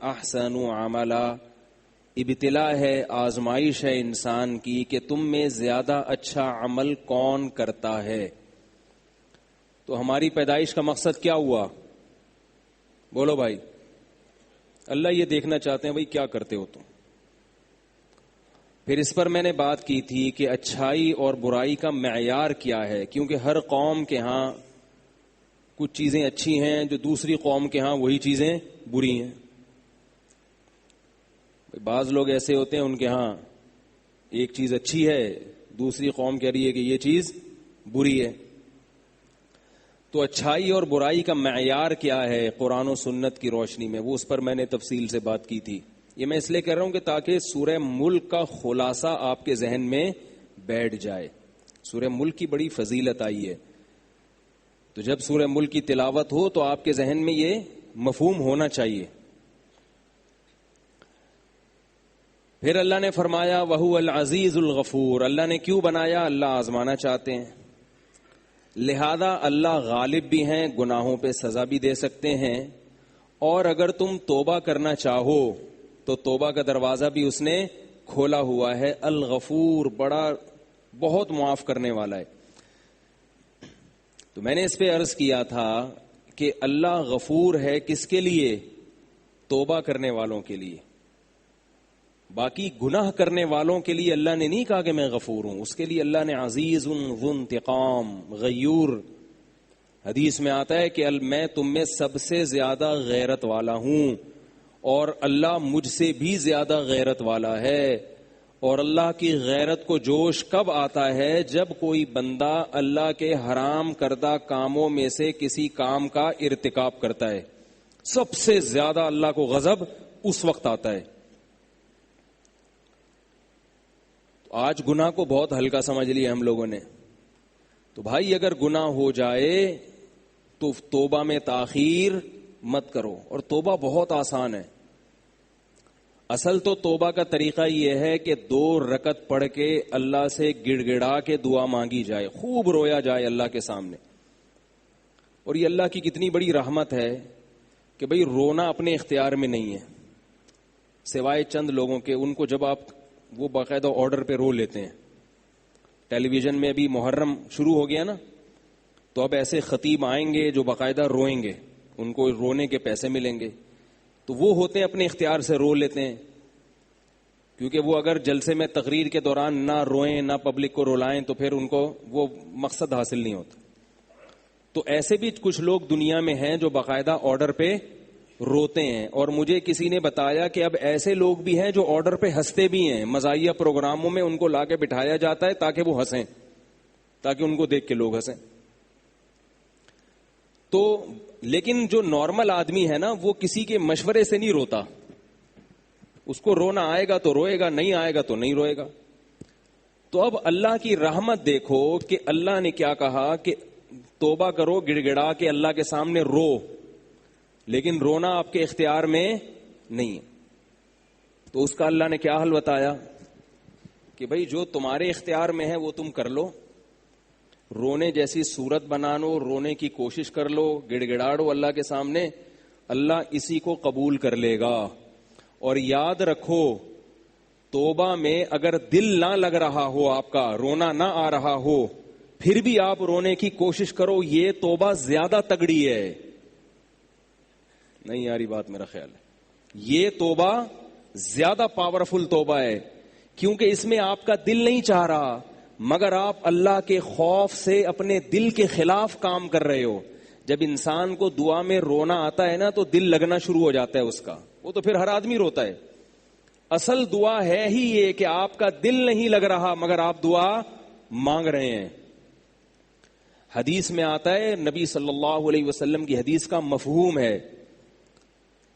احسن عملا، ابتلا ہے، آزمائش ہے انسان کی کہ تم میں زیادہ اچھا عمل کون کرتا ہے. تو ہماری پیدائش کا مقصد کیا ہوا؟ بولو بھائی. اللہ یہ دیکھنا چاہتے ہیں بھائی کیا کرتے ہو تم. پھر اس پر میں نے بات کی تھی کہ اچھائی اور برائی کا معیار کیا ہے، کیونکہ ہر قوم کے ہاں کچھ چیزیں اچھی ہیں جو دوسری قوم کے ہاں وہی چیزیں بری ہیں. بعض لوگ ایسے ہوتے ہیں ان کے ہاں ایک چیز اچھی ہے، دوسری قوم کہہ رہی ہے کہ یہ چیز بری ہے. تو اچھائی اور برائی کا معیار کیا ہے قرآن و سنت کی روشنی میں، وہ اس پر میں نے تفصیل سے بات کی تھی. یہ میں اس لیے کہہ رہا ہوں کہ تاکہ سورہ ملک کا خلاصہ آپ کے ذہن میں بیٹھ جائے. سورہ ملک کی بڑی فضیلت آئی ہے، تو جب سورہ ملک کی تلاوت ہو تو آپ کے ذہن میں یہ مفہوم ہونا چاہیے. پھر اللہ نے فرمایا وَهُوَ الْعَزِيزُ الْغَفُورُ. اللہ نے کیوں بنایا؟ اللہ آزمانا چاہتے ہیں، لہذا اللہ غالب بھی ہیں، گناہوں پہ سزا بھی دے سکتے ہیں، اور اگر تم توبہ کرنا چاہو تو توبہ کا دروازہ بھی اس نے کھولا ہوا ہے. الغفور، بڑا بہت معاف کرنے والا ہے. تو میں نے اس پہ عرض کیا تھا کہ اللہ غفور ہے کس کے لیے؟ توبہ کرنے والوں کے لیے. باقی گناہ کرنے والوں کے لیے اللہ نے نہیں کہا کہ میں غفور ہوں، اس کے لیے اللہ نے عزیز ذو انتقام غیور. حدیث میں آتا ہے کہ میں تم میں سب سے زیادہ غیرت والا ہوں، اور اللہ مجھ سے بھی زیادہ غیرت والا ہے. اور اللہ کی غیرت کو جوش کب آتا ہے؟ جب کوئی بندہ اللہ کے حرام کردہ کاموں میں سے کسی کام کا ارتکاب کرتا ہے. سب سے زیادہ اللہ کو غضب اس وقت آتا ہے. آج گناہ کو بہت ہلکا سمجھ لیا ہم لوگوں نے. تو بھائی اگر گناہ ہو جائے تو توبہ میں تاخیر مت کرو، اور توبہ بہت آسان ہے. اصل تو توبہ کا طریقہ یہ ہے کہ 2 رکعت پڑھ کے اللہ سے گڑ گڑا کے دعا مانگی جائے، خوب رویا جائے اللہ کے سامنے. اور یہ اللہ کی کتنی بڑی رحمت ہے کہ بھئی رونا اپنے اختیار میں نہیں ہے، سوائے چند لوگوں کے. ان کو جب آپ وہ باقاعدہ آرڈر پہ رو لیتے ہیں. ٹیلی ویژن میں ابھی محرم شروع ہو گیا نا، تو اب ایسے خطیب آئیں گے جو باقاعدہ روئیں گے، ان کو رونے کے پیسے ملیں گے. تو وہ ہوتے ہیں اپنے اختیار سے رو لیتے ہیں، کیونکہ وہ اگر جلسے میں تقریر کے دوران نہ روئیں نہ پبلک کو رولائیں تو پھر ان کو وہ مقصد حاصل نہیں ہوتا. تو ایسے بھی کچھ لوگ دنیا میں ہیں جو باقاعدہ آرڈر پہ روتے ہیں. اور مجھے کسی نے بتایا کہ اب ایسے لوگ بھی ہیں جو آرڈر پہ ہنستے بھی ہیں. مزاحیہ پروگراموں میں ان کو لا کے بٹھایا جاتا ہے تاکہ وہ ہنسیں، تاکہ ان کو دیکھ کے لوگ ہنسیں. تو لیکن جو نارمل آدمی ہے نا وہ کسی کے مشورے سے نہیں روتا. اس کو رونا آئے گا تو روئے گا، نہیں آئے گا تو نہیں روئے گا. تو اب اللہ کی رحمت دیکھو کہ اللہ نے کیا کہا کہ توبہ کرو گڑ گڑا کے اللہ کے سامنے رو، لیکن رونا آپ کے اختیار میں نہیں ہے. تو اس کا اللہ نے کیا حل بتایا کہ بھئی جو تمہارے اختیار میں ہے وہ تم کر لو. رونے جیسی صورت بنا لو، رونے کی کوشش کر لو، گڑ گڑاڑو اللہ کے سامنے، اللہ اسی کو قبول کر لے گا. اور یاد رکھو توبہ میں اگر دل نہ لگ رہا ہو، آپ کا رونا نہ آ رہا ہو، پھر بھی آپ رونے کی کوشش کرو، یہ توبہ زیادہ تگڑی ہے. نہیں یاری بات میرا خیال ہے یہ توبہ زیادہ پاورفل توبہ ہے، کیونکہ اس میں آپ کا دل نہیں چاہ رہا مگر آپ اللہ کے خوف سے اپنے دل کے خلاف کام کر رہے ہو. جب انسان کو دعا میں رونا آتا ہے نا تو دل لگنا شروع ہو جاتا ہے اس کا. وہ تو پھر ہر آدمی روتا ہے. اصل دعا ہے ہی یہ کہ آپ کا دل نہیں لگ رہا مگر آپ دعا مانگ رہے ہیں. حدیث میں آتا ہے، نبی صلی اللہ علیہ وسلم کی حدیث کا مفہوم ہے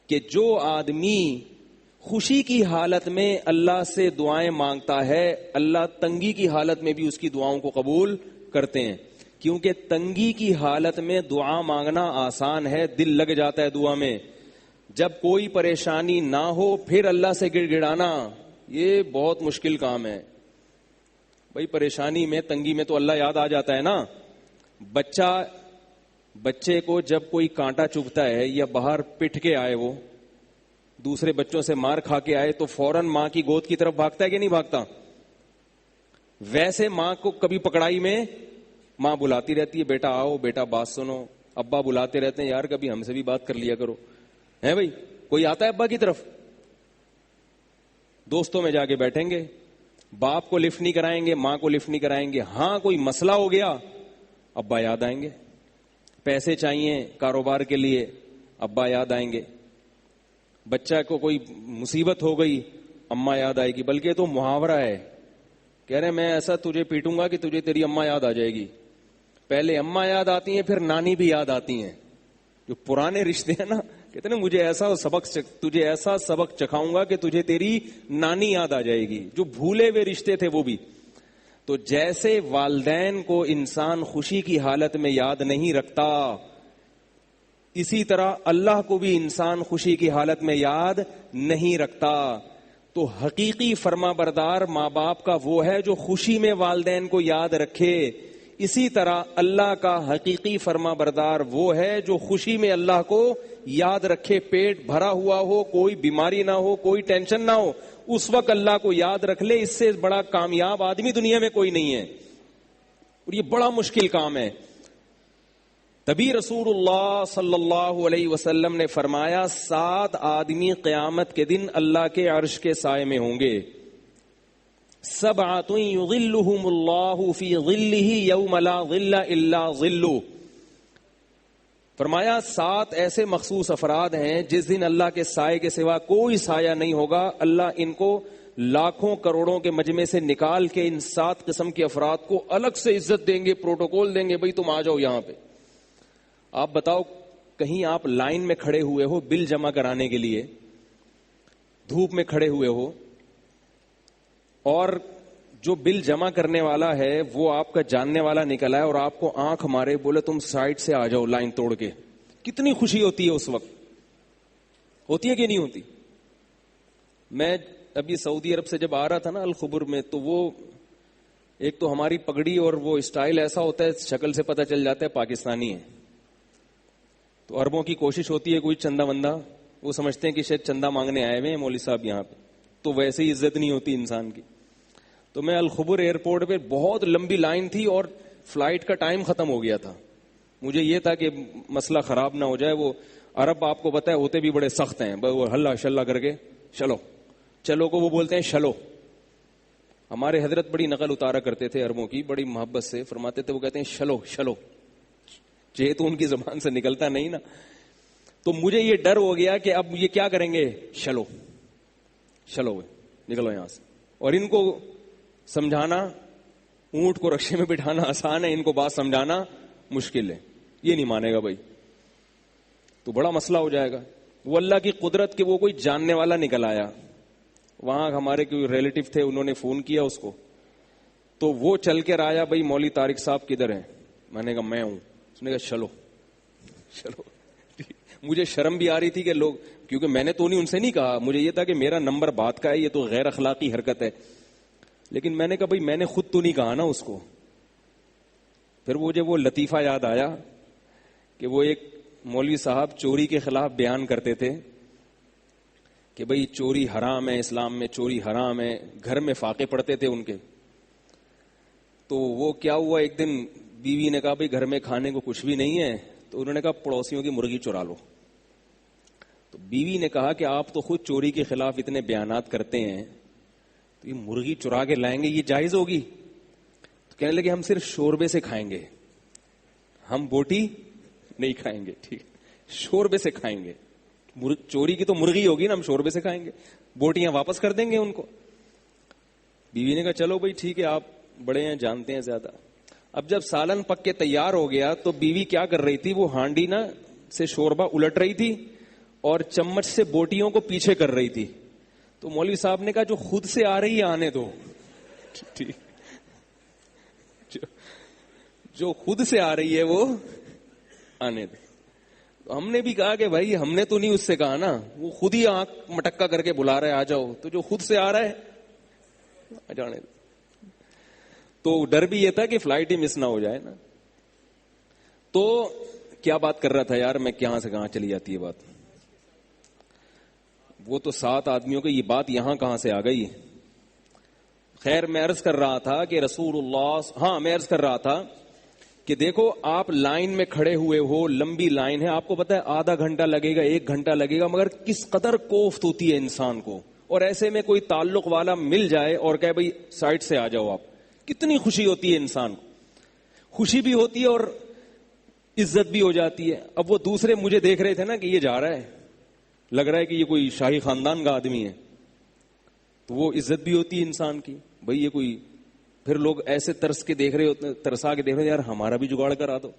کہ جو آدمی خوشی کی حالت میں اللہ سے دعائیں مانگتا ہے، اللہ تنگی کی حالت میں بھی اس کی دعاؤں کو قبول کرتے ہیں. کیونکہ تنگی کی حالت میں دعا مانگنا آسان ہے، دل لگ جاتا ہے دعا میں. جب کوئی پریشانی نہ ہو پھر اللہ سے گڑ گڑانا یہ بہت مشکل کام ہے. بھائی پریشانی میں تنگی میں تو اللہ یاد آ جاتا ہے نا. بچے کو جب کوئی کانٹا چبھتا ہے یا باہر پٹ کے آئے وہ دوسرے بچوں سے مار کھا کے آئے تو فوراً ماں کی گود کی طرف بھاگتا ہے کہ نہیں بھاگتا؟ ویسے ماں کو کبھی پکڑائی میں ماں بلاتی رہتی ہے، بیٹا آؤ، بیٹا بات سنو. ابا بلاتے رہتے ہیں، یار کبھی ہم سے بھی بات کر لیا کرو. ہے بھائی، کوئی آتا ہے ابا کی طرف؟ دوستوں میں جا کے بیٹھیں گے، باپ کو لفٹ نہیں کرائیں گے، ماں کو لفٹ نہیں کرائیں گے. ہاں کوئی مسئلہ ہو گیا ابا یاد آئیں گے، پیسے چاہیے کاروبار کے لیے ابا یاد آئیں گے، بچہ کو کوئی مصیبت ہو گئی اماں یاد آئے گی. بلکہ تو محاورہ ہے، کہہ رہے میں ایسا تجھے پیٹوں گا کہ تجھے تیری اماں یاد آ جائے گی. پہلے اماں یاد آتی ہیں، پھر نانی بھی یاد آتی ہیں. جو پرانے رشتے ہیں نا، کہتے ہیں مجھے ایسا تجھے ایسا سبق چکھاؤں گا کہ تجھے تیری نانی یاد آ جائے گی. جو بھولے ہوئے رشتے تھے وہ بھی. تو جیسے والدین کو انسان خوشی کی حالت میں یاد نہیں رکھتا، اسی طرح اللہ کو بھی انسان خوشی کی حالت میں یاد نہیں رکھتا. تو حقیقی فرما بردار ماں باپ کا وہ ہے جو خوشی میں والدین کو یاد رکھے. اسی طرح اللہ کا حقیقی فرما بردار وہ ہے جو خوشی میں اللہ کو یاد رکھے. پیٹ بھرا ہوا ہو، کوئی بیماری نہ ہو، کوئی ٹینشن نہ ہو، اس وقت اللہ کو یاد رکھ لے. اس سے بڑا کامیاب آدمی دنیا میں کوئی نہیں ہے، اور یہ بڑا مشکل کام ہے. تبھی رسول اللہ صلی اللہ علیہ وسلم نے فرمایا 7 آدمی قیامت کے دن اللہ کے عرش کے سائے میں ہوں گے. 7 یظلہم اللہ فی ظلہ یوم لا ظل الا ظلہ. فرمایا 7 ایسے مخصوص افراد ہیں جس دن اللہ کے سائے کے سوا کوئی سایہ نہیں ہوگا. اللہ ان کو لاکھوں کروڑوں کے مجمع سے نکال کے ان 7 قسم کے افراد کو الگ سے عزت دیں گے، پروٹوکول دیں گے، بھئی تم آ جاؤ یہاں پہ. آپ بتاؤ، کہیں آپ لائن میں کھڑے ہوئے ہو بل جمع کرانے کے لیے، دھوپ میں کھڑے ہوئے ہو، اور جو بل جمع کرنے والا ہے وہ آپ کا جاننے والا نکلا ہے اور آپ کو آنکھ مارے، بولے تم سائڈ سے آ جاؤ لائن توڑ کے. کتنی خوشی ہوتی ہے اس وقت؟ ہوتی ہے کہ نہیں ہوتی؟ میں ابھی سعودی عرب سے جب آ رہا تھا نا الخبر میں، تو وہ ایک تو ہماری پگڑی اور وہ اسٹائل ایسا ہوتا ہے، شکل سے پتہ چل جاتا ہے پاکستانی ہے. تو عربوں کی کوشش ہوتی ہے کوئی چندہ وندہ، وہ سمجھتے ہیں کہ شاید چندہ مانگنے آئے ہوئے ہیں مولوی صاحب یہاں پہ، تو ویسے ہی عزت نہیں ہوتی انسان کی. تو میں الخبر ایئرپورٹ پہ بہت لمبی لائن تھی اور فلائٹ کا ٹائم ختم ہو گیا تھا. مجھے یہ تھا کہ مسئلہ خراب نہ ہو جائے. وہ عرب آپ کو پتہ ہے ہوتے بھی بڑے سخت ہیں، وہ ہلا شلا کر کے چلو کو وہ بولتے ہیں شلو. ہمارے حضرت بڑی نقل اتارا کرتے تھے عربوں کی، بڑی محبت سے فرماتے تھے، وہ کہتے ہیں شلو تو ان کی زبان سے نکلتا نہیں نا. تو مجھے یہ ڈر ہو گیا کہ اب یہ کیا کریں گے، شلو نکلو یہاں سے. اور ان کو سمجھانا، اونٹ کو رکشے میں بٹھانا آسان ہے، ان کو بات سمجھانا مشکل ہے. یہ نہیں مانے گا بھائی، تو بڑا مسئلہ ہو جائے گا. وہ اللہ کی قدرت کے وہ کوئی جاننے والا نکل آیا. وہاں ہمارے کوئی ریلیٹیو تھے، انہوں نے فون کیا اس کو، تو وہ چل کے آیا، بھائی مولوی طارق صاحب کدھر ہیں؟ میں نے کہا میں ہوں. اس نے کہا چلو. مجھے شرم بھی آ رہی تھی کہ لوگ، کیونکہ میں نے تو ان سے نہیں کہا، مجھے یہ تھا کہ میرا نمبر بات کا ہے، یہ تو غیر اخلاقی حرکت ہے. لیکن میں نے کہا بھائی میں نے خود تو نہیں کہا نا اس کو. پھر مجھے وہ لطیفہ یاد آیا کہ وہ ایک مولوی صاحب چوری کے خلاف بیان کرتے تھے کہ بھئی چوری حرام ہے، اسلام میں چوری حرام ہے. گھر میں فاقے پڑتے تھے ان کے. تو وہ کیا ہوا، ایک دن بیوی نے کہا بھئی گھر میں کھانے کو کچھ بھی نہیں ہے، تو انہوں نے کہا پڑوسیوں کی مرغی چرا لو. تو بیوی نے کہا کہ آپ تو خود چوری کے خلاف اتنے بیانات کرتے ہیں، تو یہ مرغی چرا کے لائیں گے، یہ جائز ہوگی؟ تو کہنے لگے ہم صرف شوربے سے کھائیں گے، ہم بوٹی نہیں کھائیں گے. ٹھیک، شوربے سے کھائیں گے. چوری کی تو مرغی ہوگی نا، ہم شوربے سے کھائیں گے، بوٹیاں واپس کر دیں گے ان کو. بیوی نے کہا چلو بھائی ٹھیک ہے، آپ بڑے ہیں، جانتے ہیں زیادہ. اب جب سالن پک کے تیار ہو گیا تو بیوی کیا کر رہی تھی، وہ ہانڈی نا سے شوربہ الٹ رہی تھی اور چمچ سے بوٹیوں کو پیچھے کر رہی تھی. تو مولوی صاحب نے کہا جو خود سے آ رہی ہے آنے دو. ٹھیک، جو خود سے آ رہی ہے وہ آنے دو. ہم نے بھی کہا کہ بھائی ہم نے تو نہیں اس سے کہا نا، وہ خود ہی آنکھ مٹکا کر کے بلا رہا ہے آ جاؤ، تو جو خود سے آ رہا ہے جانے دو. تو ڈر بھی یہ تھا کہ فلائٹ ہی مس نہ ہو جائے نا. تو کیا بات کر رہا تھا یار میں، کہاں سے کہاں چلی جاتی ہے بات. وہ تو 7 آدمیوں کی یہ بات یہاں کہاں سے آ گئی؟ خیر میں عرض کر رہا تھا کہ رسول اللہ، میں عرض کر رہا تھا کہ دیکھو آپ لائن میں کھڑے ہوئے ہو، لمبی لائن ہے، آپ کو پتا ہے آدھا گھنٹہ لگے گا، 1 گھنٹہ لگے گا، مگر کس قدر کوفت ہوتی ہے انسان کو. اور ایسے میں کوئی تعلق والا مل جائے اور کہے بھئی سائڈ سے آ جاؤ، آپ کتنی خوشی ہوتی ہے انسان کو. خوشی بھی ہوتی ہے اور عزت بھی ہو جاتی ہے. اب وہ دوسرے مجھے دیکھ رہے تھے نا کہ یہ جا رہا ہے، لگ رہا ہے کہ یہ کوئی شاہی خاندان کا آدمی ہے، تو وہ عزت بھی ہوتی ہے انسان کی. بھئی یہ کوئی، پھر لوگ ایسے ترس کے دیکھ رہے ہوتے، ترسا کے دیکھ رہے یار ہمارا بھی جگاڑ کرا دو.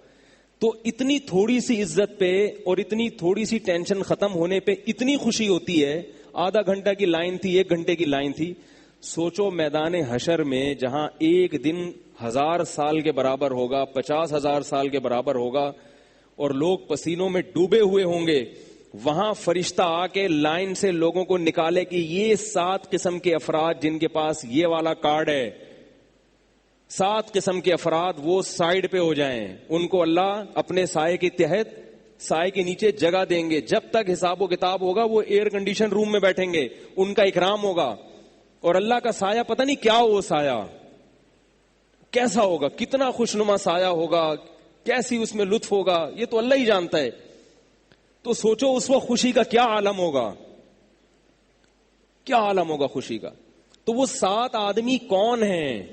تو اتنی تھوڑی سی عزت پہ اور اتنی تھوڑی سی ٹینشن ختم ہونے پہ اتنی خوشی ہوتی ہے. آدھا گھنٹہ کی لائن تھی، 1 گھنٹے کی لائن تھی. سوچو میدان حشر میں جہاں ایک دن 1000 سال کے برابر ہوگا، 50,000 سال کے برابر ہوگا، اور لوگ پسینوں میں ڈوبے ہوئے ہوں گے، وہاں فرشتہ آ کے لائن سے لوگوں کو نکالے کہ یہ 7 قسم کے افراد جن کے پاس یہ والا کارڈ ہے، 7 قسم کے افراد وہ سائیڈ پہ ہو جائیں. ان کو اللہ اپنے سائے کے تحت، سائے کے نیچے جگہ دیں گے. جب تک حساب و کتاب ہوگا وہ ایئر کنڈیشن روم میں بیٹھیں گے، ان کا اکرام ہوگا. اور اللہ کا سایہ پتہ نہیں کیا، وہ سایہ کیسا ہوگا، کتنا خوشنما سایہ ہوگا، کیسی اس میں لطف ہوگا، یہ تو اللہ ہی جانتا ہے. تو سوچو اس وقت خوشی کا کیا عالم ہوگا، کیا عالم ہوگا خوشی کا. تو وہ 7 آدمی کون ہیں؟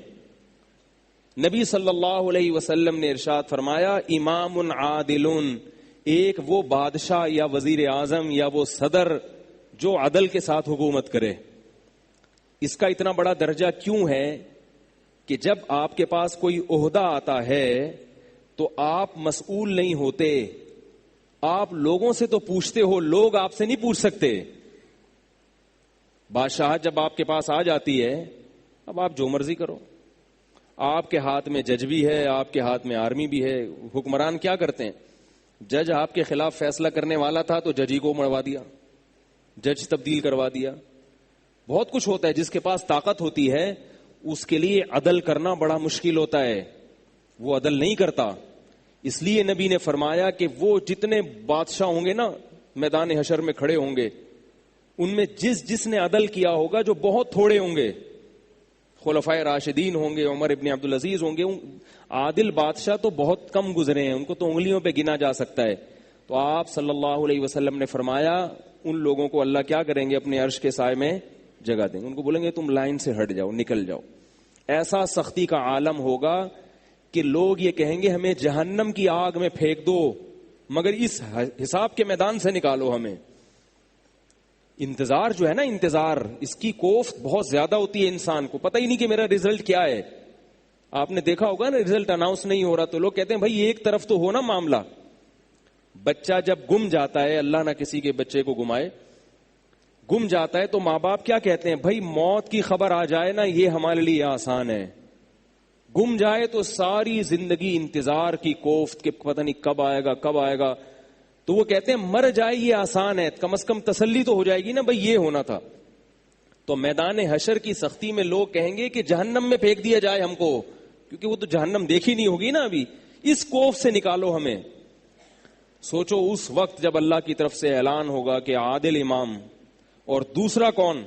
نبی صلی اللہ علیہ وسلم نے ارشاد فرمایا امام عادل، ایک وہ بادشاہ یا وزیر اعظم یا وہ صدر جو عدل کے ساتھ حکومت کرے. اس کا اتنا بڑا درجہ کیوں ہے کہ جب آپ کے پاس کوئی عہدہ آتا ہے تو آپ مسئول نہیں ہوتے، آپ لوگوں سے تو پوچھتے ہو، لوگ آپ سے نہیں پوچھ سکتے. بادشاہ جب آپ کے پاس آ جاتی ہے، اب آپ جو مرضی کرو، آپ کے ہاتھ میں جج بھی ہے، آپ کے ہاتھ میں آرمی بھی ہے. حکمران کیا کرتے ہیں؟ جج آپ کے خلاف فیصلہ کرنے والا تھا تو جج ہی کو مروا دیا، جج تبدیل کروا دیا. بہت کچھ ہوتا ہے. جس کے پاس طاقت ہوتی ہے اس کے لیے عدل کرنا بڑا مشکل ہوتا ہے، وہ عدل نہیں کرتا. اس لیے نبی نے فرمایا کہ وہ جتنے بادشاہ ہوں گے نا میدان حشر میں کھڑے ہوں گے، ان میں جس نے عدل کیا ہوگا، جو بہت تھوڑے ہوں گے، خلفائے راشدین ہوں گے، عمر ابن عبدالعزیز ہوں گے، عادل بادشاہ تو بہت کم گزرے ہیں، ان کو تو انگلیوں پہ گنا جا سکتا ہے. تو آپ صلی اللہ علیہ وسلم نے فرمایا ان لوگوں کو اللہ کیا کریں گے؟ اپنے عرش کے سائے میں جگہ دیں گے. ان کو بولیں گے تم لائن سے ہٹ جاؤ، نکل جاؤ. ایسا سختی کا عالم ہوگا کہ لوگ یہ کہیں گے ہمیں جہنم کی آگ میں پھینک دو مگر اس حساب کے میدان سے نکالو ہمیں. انتظار جو ہے نا، انتظار، اس کی کوفت بہت زیادہ ہوتی ہے. انسان کو پتہ ہی نہیں کہ میرا رزلٹ کیا ہے. آپ نے دیکھا ہوگا نا، رزلٹ اناؤنس نہیں ہو رہا تو لوگ کہتے ہیں بھائی ایک طرف تو ہو نا معاملہ. بچہ جب گم جاتا ہے، اللہ نہ کسی کے بچے کو گمائے، گم جاتا ہے تو ماں باپ کیا کہتے ہیں؟ بھائی موت کی خبر آ جائے نا، یہ ہمارے لیے آسان ہے. گم جائے تو ساری زندگی انتظار کی کوفت کہ پتہ نہیں کب آئے گا کب آئے گا. تو وہ کہتے ہیں مر جائے یہ آسان ہے، کم از کم تسلی تو ہو جائے گی نا بھائی یہ ہونا تھا. تو میدان حشر کی سختی میں لوگ کہیں گے کہ جہنم میں پھینک دیا جائے ہم کو، کیونکہ وہ تو جہنم دیکھی نہیں ہوگی نا ابھی، اس کوف سے نکالو ہمیں. سوچو اس وقت جب اللہ کی طرف سے اعلان ہوگا کہ عادل امام، اور دوسرا کون؟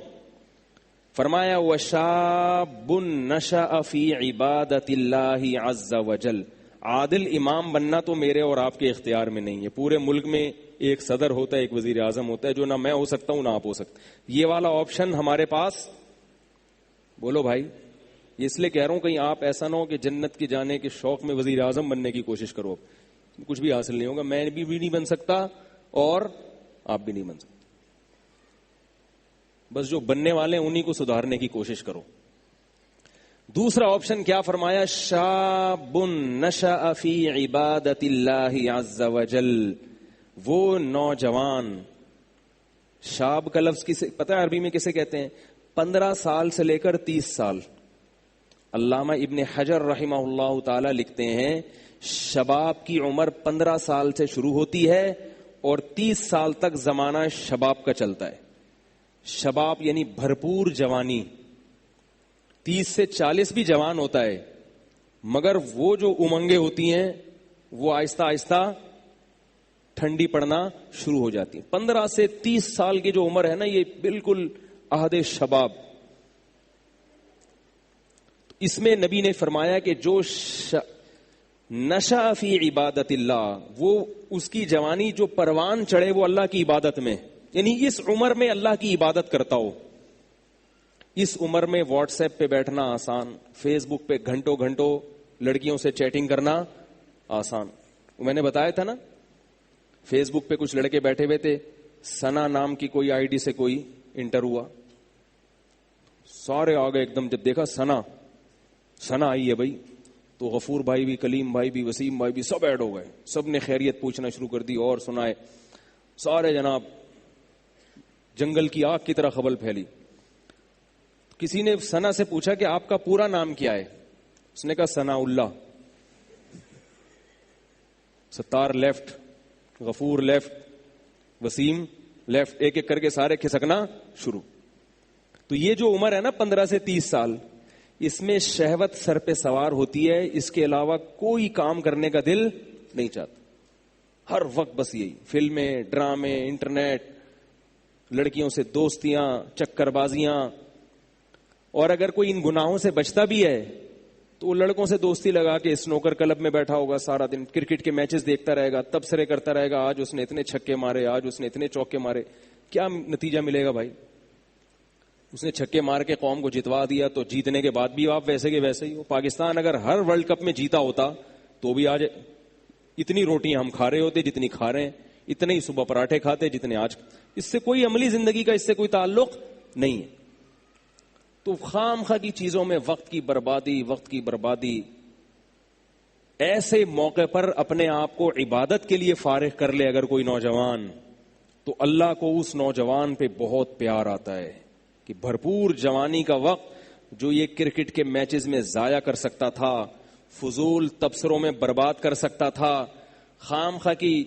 فرمایا وَشَابٌ نَشَأَ فِي عِبَادَةِ اللَّهِ عَزَّ وَجَلَّ. عادل امام بننا تو میرے اور آپ کے اختیار میں نہیں ہے. پورے ملک میں ایک صدر ہوتا ہے، ایک وزیر اعظم ہوتا ہے، جو نہ میں ہو سکتا ہوں نہ آپ ہو سکتا. یہ والا آپشن ہمارے پاس، بولو بھائی. یہ اس لیے کہہ رہا ہوں کہیں آپ ایسا نہ ہو کہ جنت کی جانے کے شوق میں وزیر اعظم بننے کی کوشش کرو. کچھ بھی حاصل نہیں ہوگا. میں بھی نہیں بن سکتا اور آپ بھی نہیں بن سکتے. بس جو بننے والے ہیں انہی کو سدھارنے کی کوشش کرو. دوسرا آپشن کیا فرمایا؟ شاب نشأ فی عبادت اللہ عز وجل. وہ نوجوان، شاب کا لفظ کسے پتہ ہے عربی میں کسے کہتے ہیں؟ 15 سال سے لے کر 30 سال. علامہ ابن حجر رحمہ اللہ تعالی لکھتے ہیں شباب کی عمر 15 سال سے شروع ہوتی ہے اور 30 سال تک زمانہ شباب کا چلتا ہے. شباب یعنی بھرپور جوانی. 30 سے 40 بھی جوان ہوتا ہے، مگر وہ جو امنگیں ہوتی ہیں وہ آہستہ آہستہ ٹھنڈی پڑنا شروع ہو جاتی ہے. 15 سے 30 سال کی جو عمر ہے نا، یہ بالکل عہد شباب. اس میں نبی نے فرمایا کہ جو نشأ فی عبادت اللہ، وہ اس کی جوانی جو پروان چڑھے وہ اللہ کی عبادت میں، یعنی اس عمر میں اللہ کی عبادت کرتا ہو. اس عمر میں واٹس ایپ پہ بیٹھنا آسان، فیس بک پہ گھنٹوں گھنٹوں لڑکیوں سے چیٹنگ کرنا آسان. میں نے بتایا تھا نا، فیس بک پہ کچھ لڑکے بیٹھے ہوئے تھے، سنا نام کی کوئی آئی ڈی سے کوئی انٹر ہوا، سارے آگے ایک دم. جب دیکھا سنا آئی ہے بھائی، تو غفور بھائی بھی، کلیم بھائی بھی، وسیم بھائی بھی، سب ایڈ ہو گئے. سب نے خیریت پوچھنا شروع کر دی اور سنائے. سارے جناب جنگل کی آگ کی طرح خبل پھیلی. کسی نے سنا سے پوچھا کہ آپ کا پورا نام کیا ہے؟ اس نے کہا ثناء اللہ. ستار لیفٹ، غفور لیفٹ، وسیم لیفٹ، ایک ایک کر کے سارے کھسکنا شروع. تو یہ جو عمر ہے نا 15 سے 30 سال، اس میں شہوت سر پہ سوار ہوتی ہے، اس کے علاوہ کوئی کام کرنے کا دل نہیں چاہتا. ہر وقت بس یہی فلمیں، ڈرامے، انٹرنیٹ، لڑکیوں سے دوستیاں، چکر بازیاں. اور اگر کوئی ان گناہوں سے بچتا بھی ہے تو وہ لڑکوں سے دوستی لگا کے سنوکر کلب میں بیٹھا ہوگا سارا دن، کرکٹ کے میچز دیکھتا رہے گا، تبصرے کرتا رہے گا، آج اس نے اتنے چھکے مارے، آج اس نے اتنے چوکے مارے. کیا نتیجہ ملے گا بھائی؟ اس نے چھکے مار کے قوم کو جتوا دیا، تو جیتنے کے بعد بھی آپ ویسے کے ویسے ہی ہو. پاکستان اگر ہر ورلڈ کپ میں جیتا ہوتا تو بھی آج اتنی روٹیاں ہم کھا رہے ہوتے جتنی کھا رہے ہیں، اتنے ہی صبح پراٹھے کھاتے جتنے آج. اس سے کوئی عملی زندگی کا اس سے کوئی تعلق نہیں ہے. تو خام خواہ کی چیزوں میں وقت کی بربادی. ایسے موقع پر اپنے آپ کو عبادت کے لیے فارغ کر لے اگر کوئی نوجوان، تو اللہ کو اس نوجوان پہ بہت پیار آتا ہے کہ بھرپور جوانی کا وقت جو یہ کرکٹ کے میچز میں ضائع کر سکتا تھا، فضول تبصروں میں برباد کر سکتا تھا، خام خواہ کی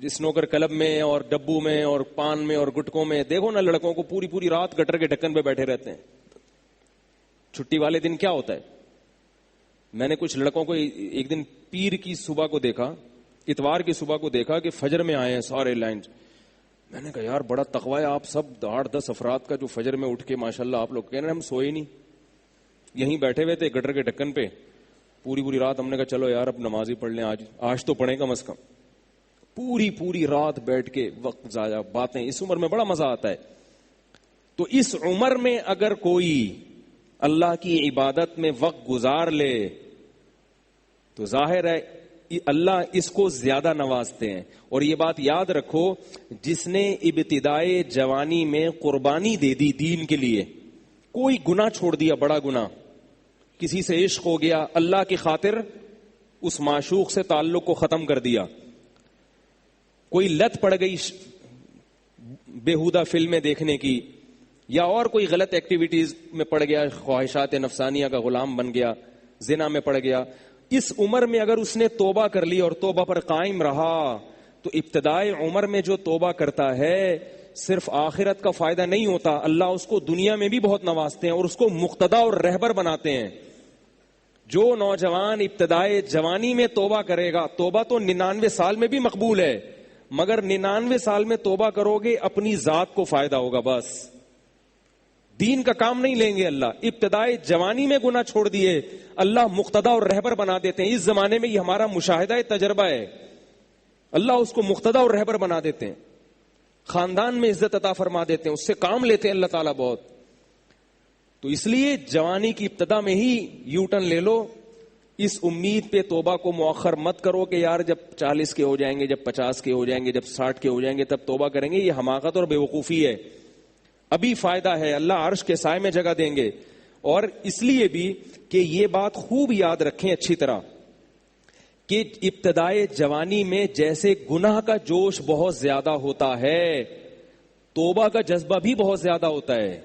سنوکر کلب میں اور ڈبو میں اور پان میں اور گٹکوں میں. دیکھو نا لڑکوں کو پوری رات گٹر کے ڈھکن پہ بیٹھے رہتے ہیں. چھٹی والے دن کیا ہوتا ہے؟ میں نے کچھ لڑکوں کو ایک دن پیر کی صبح کو دیکھا، اتوار کی صبح کو دیکھا کہ فجر میں آئے ہیں سارے لائن. میں نے کہا یار بڑا تقوی ہے آپ سب 8-10 افراد کا جو فجر میں اٹھ کے ماشاءاللہ آپ لوگ کہہ رہے ہیں ہم سوئے نہیں، یہیں بیٹھے ہوئے تھے گٹر کے ڈھکن پہ پوری رات. ہم نے کہا چلو یار اب نماز ہی پڑھ لیں، آج تو پڑھیں کم از کم. پوری رات بیٹھ کے وقت ضائع، باتیں. اس عمر میں بڑا مزہ آتا ہے. تو اس عمر میں اگر کوئی اللہ کی عبادت میں وقت گزار لے تو ظاہر ہے اللہ اس کو زیادہ نوازتے ہیں. اور یہ بات یاد رکھو، جس نے ابتدائے جوانی میں قربانی دے دی دین کے لیے، کوئی گناہ چھوڑ دیا، بڑا گناہ، کسی سے عشق ہو گیا، اللہ کی خاطر اس معشوق سے تعلق کو ختم کر دیا، کوئی لت پڑ گئی بیہودہ فلمیں دیکھنے کی، یا اور کوئی غلط ایکٹیویٹیز میں پڑ گیا، خواہشات نفسانیہ کا غلام بن گیا، زنا میں پڑ گیا، اس عمر میں اگر اس نے توبہ کر لی اور توبہ پر قائم رہا تو ابتدائی عمر میں جو توبہ کرتا ہے صرف آخرت کا فائدہ نہیں ہوتا، اللہ اس کو دنیا میں بھی بہت نوازتے ہیں اور اس کو مقتدا اور رہبر بناتے ہیں. جو نوجوان ابتدائی جوانی میں توبہ کرے گا، توبہ تو 99 سال میں بھی مقبول ہے، مگر 99 سال میں توبہ کرو گے اپنی ذات کو فائدہ ہوگا، بس دین کا کام نہیں لیں گے. اللہ ابتدائی جوانی میں گناہ چھوڑ دیے، اللہ مقتدا اور رہبر بنا دیتے ہیں. اس زمانے میں یہ ہمارا مشاہدہ تجربہ ہے، اللہ اس کو مقتدا اور رہبر بنا دیتے ہیں، خاندان میں عزت عطا فرما دیتے ہیں، اس سے کام لیتے ہیں اللہ تعالیٰ بہت. تو اس لیے جوانی کی ابتدا میں ہی یو ٹرن لے لو. اس امید پہ توبہ کو مؤخر مت کرو کہ یار جب 40 کے ہو جائیں گے، جب 50 کے ہو جائیں گے، جب 60 کے ہو جائیں گے تب توبہ کریں گے. یہ حماقت اور بیوقوفی ہے. ابھی فائدہ ہے، اللہ عرش کے سائے میں جگہ دیں گے. اور اس لیے بھی کہ یہ بات خوب یاد رکھیں اچھی طرح کہ ابتدائے جوانی میں جیسے گناہ کا جوش بہت زیادہ ہوتا ہے، توبہ کا جذبہ بھی بہت زیادہ ہوتا ہے.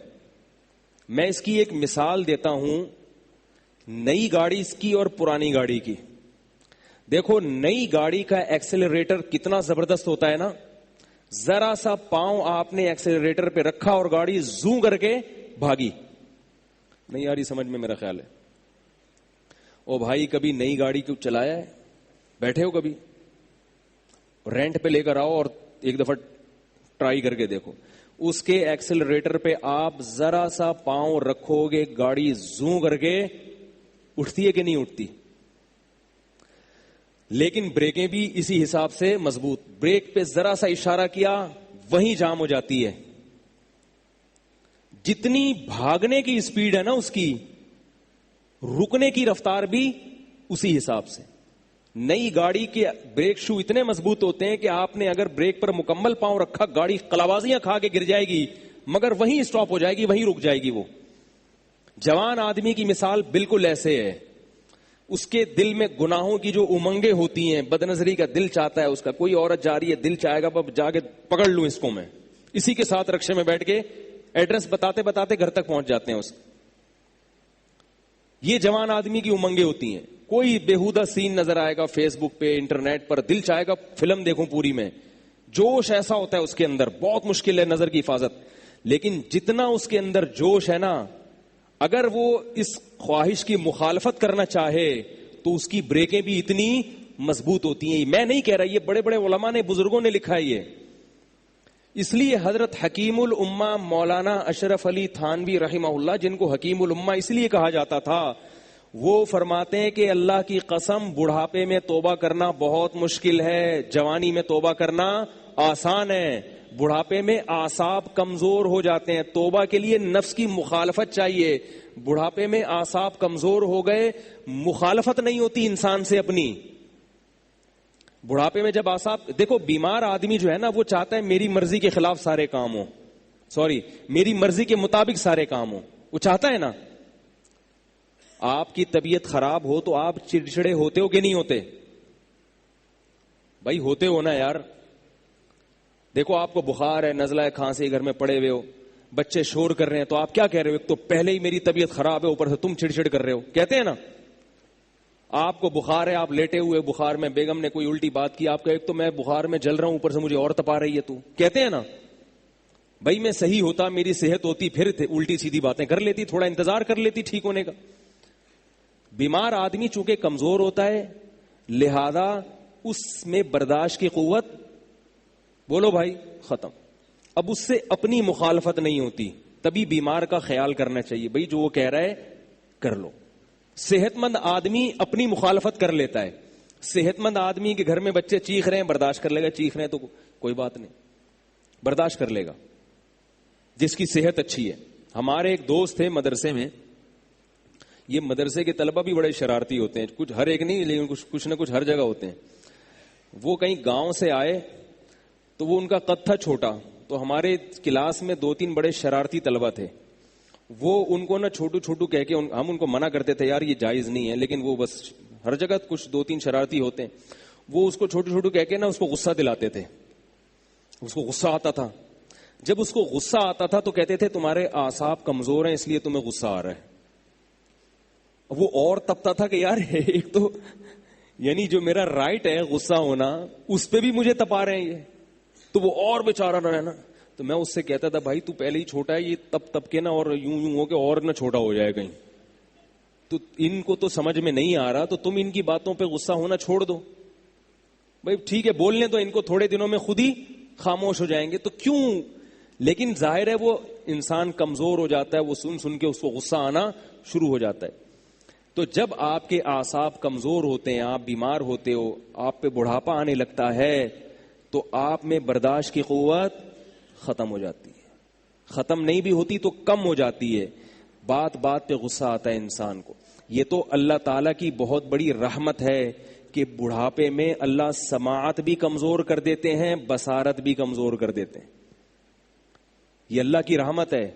میں اس کی ایک مثال دیتا ہوں، نئی گاڑی کی اور پرانی گاڑی کی. دیکھو نئی گاڑی کا ایکسلریٹر کتنا زبردست ہوتا ہے نا، ذرا سا پاؤں آپ نے ایکسلریٹر پہ رکھا اور گاڑی زوں کر کے بھاگی. نہیں آ رہی سمجھ میں میرا خیال ہے. او بھائی کبھی نئی گاڑی کو چلایا ہے؟ بیٹھے ہو کبھی؟ رینٹ پہ لے کر آؤ اور ایک دفعہ ٹرائی کر کے دیکھو. اس کے ایکسلریٹر پہ آپ ذرا سا پاؤں رکھو گے, گاڑی زوں کر کے اٹھتی ہے کہ نہیں اٹھتی. لیکن بریکیں بھی اسی حساب سے مضبوط. بریک پہ ذرا سا اشارہ کیا وہیں جام ہو جاتی ہے. جتنی بھاگنے کی اسپیڈ ہے نا اس کی, رکنے کی رفتار بھی اسی حساب سے. نئی گاڑی کے بریک شو اتنے مضبوط ہوتے ہیں کہ آپ نے اگر بریک پر مکمل پاؤں رکھا, گاڑی قلابازیاں کھا کے گر جائے گی مگر وہیں اسٹاپ ہو جائے گی, وہیں رک جائے گی. وہ جوان آدمی کی مثال بالکل ایسے ہے. اس کے دل میں گناہوں کی جو امنگیں ہوتی ہیں, بد نظری کا دل چاہتا ہے اس کا, کوئی عورت جا رہی ہے دل چاہے گا جا کے پکڑ لوں اس کو میں, اسی کے ساتھ رکشے میں بیٹھ کے ایڈریس بتاتے بتاتے گھر تک پہنچ جاتے ہیں اس. یہ جوان آدمی کی امنگیں ہوتی ہیں. کوئی بےہودہ سین نظر آئے گا فیس بک پہ, انٹرنیٹ پر, دل چاہے گا فلم دیکھوں پوری میں. جوش ایسا ہوتا ہے اس کے اندر, بہت مشکل ہے نظر کی حفاظت. لیکن جتنا اس کے اندر جوش ہے نا, اگر وہ اس خواہش کی مخالفت کرنا چاہے تو اس کی بریکیں بھی اتنی مضبوط ہوتی ہیں. میں نہیں کہہ رہا, یہ بڑے بڑے علماء نے, بزرگوں نے لکھا ہے یہ. اس لیے حضرت حکیم الامہ مولانا اشرف علی تھانوی رحمہ اللہ, جن کو حکیم الامہ اس لیے کہا جاتا تھا, وہ فرماتے ہیں کہ اللہ کی قسم بڑھاپے میں توبہ کرنا بہت مشکل ہے, جوانی میں توبہ کرنا آسان ہے. بڑھاپے میں اعصاب کمزور ہو جاتے ہیں, توبہ کے لیے نفس کی مخالفت چاہیے. بڑھاپے میں اعصاب کمزور ہو گئے, مخالفت نہیں ہوتی انسان سے اپنی. بڑھاپے میں جب اعصاب, دیکھو بیمار آدمی جو ہے نا وہ چاہتا ہے میری مرضی کے خلاف سارے کام ہوں, میری مرضی کے مطابق سارے کام ہوں, وہ چاہتا ہے نا. آپ کی طبیعت خراب ہو تو آپ چڑچڑے ہوتے ہو کہ نہیں ہوتے؟ بھائی ہوتے ہو نا یار. دیکھو آپ کو بخار ہے, نزلہ ہے, کھانسی, گھر میں پڑے ہوئے ہو, بچے شور کر رہے ہیں, تو آپ کیا کہہ رہے ہو؟ ایک تو پہلے ہی میری طبیعت خراب ہے, اوپر سے تم چڑچڑ کر رہے ہو, کہتے ہیں نا. آپ کو بخار ہے, آپ لیٹے ہوئے بخار میں, بیگم نے کوئی الٹی بات کی, آپ کا ایک تو میں بخار میں جل رہا ہوں, اوپر سے مجھے اور تپا رہی ہے, تو کہتے ہیں نا. بھائی میں صحیح ہوتا, میری صحت ہوتی, پھر الٹی سیدھی باتیں کر لیتی, تھوڑا انتظار کر لیتی ٹھیک ہونے کا. بیمار آدمی چونکہ کمزور ہوتا ہے, لہذا اس میں برداشت کی قوت, بولو بھائی, ختم. اب اس سے اپنی مخالفت نہیں ہوتی, تبھی بیمار کا خیال کرنا چاہیے. بھائی جو وہ کہہ رہا ہے کر لو. صحت مند آدمی اپنی مخالفت کر لیتا ہے. صحت مند آدمی کے گھر میں بچے چیخ رہے ہیں, برداشت کر لے گا, چیخ رہے ہیں تو کوئی بات نہیں, برداشت کر لے گا, جس کی صحت اچھی ہے. ہمارے ایک دوست تھے مدرسے میں, یہ مدرسے کے طلبہ بھی بڑے شرارتی ہوتے ہیں, کچھ ہر ایک نہیں لیکن کچھ نہ کچھ ہر جگہ ہوتے ہیں. وہ کہیں گاؤں سے آئے تو وہ ان کا قد تھا چھوٹا, تو ہمارے کلاس میں 2-3 بڑے شرارتی طلبہ تھے. وہ ان کو نا چھوٹو چھوٹو کہہ کے, ہم ان کو منع کرتے تھے یار یہ جائز نہیں ہے, لیکن وہ بس ہر جگہ کچھ 2-3 شرارتی ہوتے ہیں. وہ اس کو چھوٹو چھوٹو کہہ کے نا اس کو غصہ دلاتے تھے. اس کو غصہ آتا تھا. جب اس کو غصہ آتا تھا تو کہتے تھے تمہارے اعصاب کمزور ہیں اس لیے تمہیں غصہ آ رہا ہے. وہ اور تپتا تھا کہ یار ایک تو یعنی جو میرا رائٹ ہے غصہ ہونا, اس پہ بھی مجھے تپا رہے ہیں یہ, تو وہ اور بیچارہ نہ رہنا. تو میں اس سے کہتا تھا بھائی تو پہلے ہی چھوٹا ہے, یہ تپ کے نا اور یوں ہو کے اور نہ چھوٹا ہو جائے کہیں. تو ان کو تو سمجھ میں نہیں آ رہا, تو تم ان کی باتوں پہ غصہ ہونا چھوڑ دو. بھائی ٹھیک ہے بولنے تو ان کو, تھوڑے دنوں میں خود ہی خاموش ہو جائیں گے, تو کیوں. لیکن ظاہر ہے وہ انسان کمزور ہو جاتا ہے, وہ سن کے اس کو غصہ آنا شروع ہو جاتا ہے. تو جب آپ کے اعصاب کمزور ہوتے ہیں, آپ بیمار ہوتے ہو, آپ پہ بڑھاپا آنے لگتا ہے, تو آپ میں برداشت کی قوت ختم ہو جاتی ہے. ختم نہیں بھی ہوتی تو کم ہو جاتی ہے. بات بات پہ غصہ آتا ہے انسان کو. یہ تو اللہ تعالیٰ کی بہت بڑی رحمت ہے کہ بڑھاپے میں اللہ سماعت بھی کمزور کر دیتے ہیں, بصارت بھی کمزور کر دیتے ہیں. یہ اللہ کی رحمت ہے.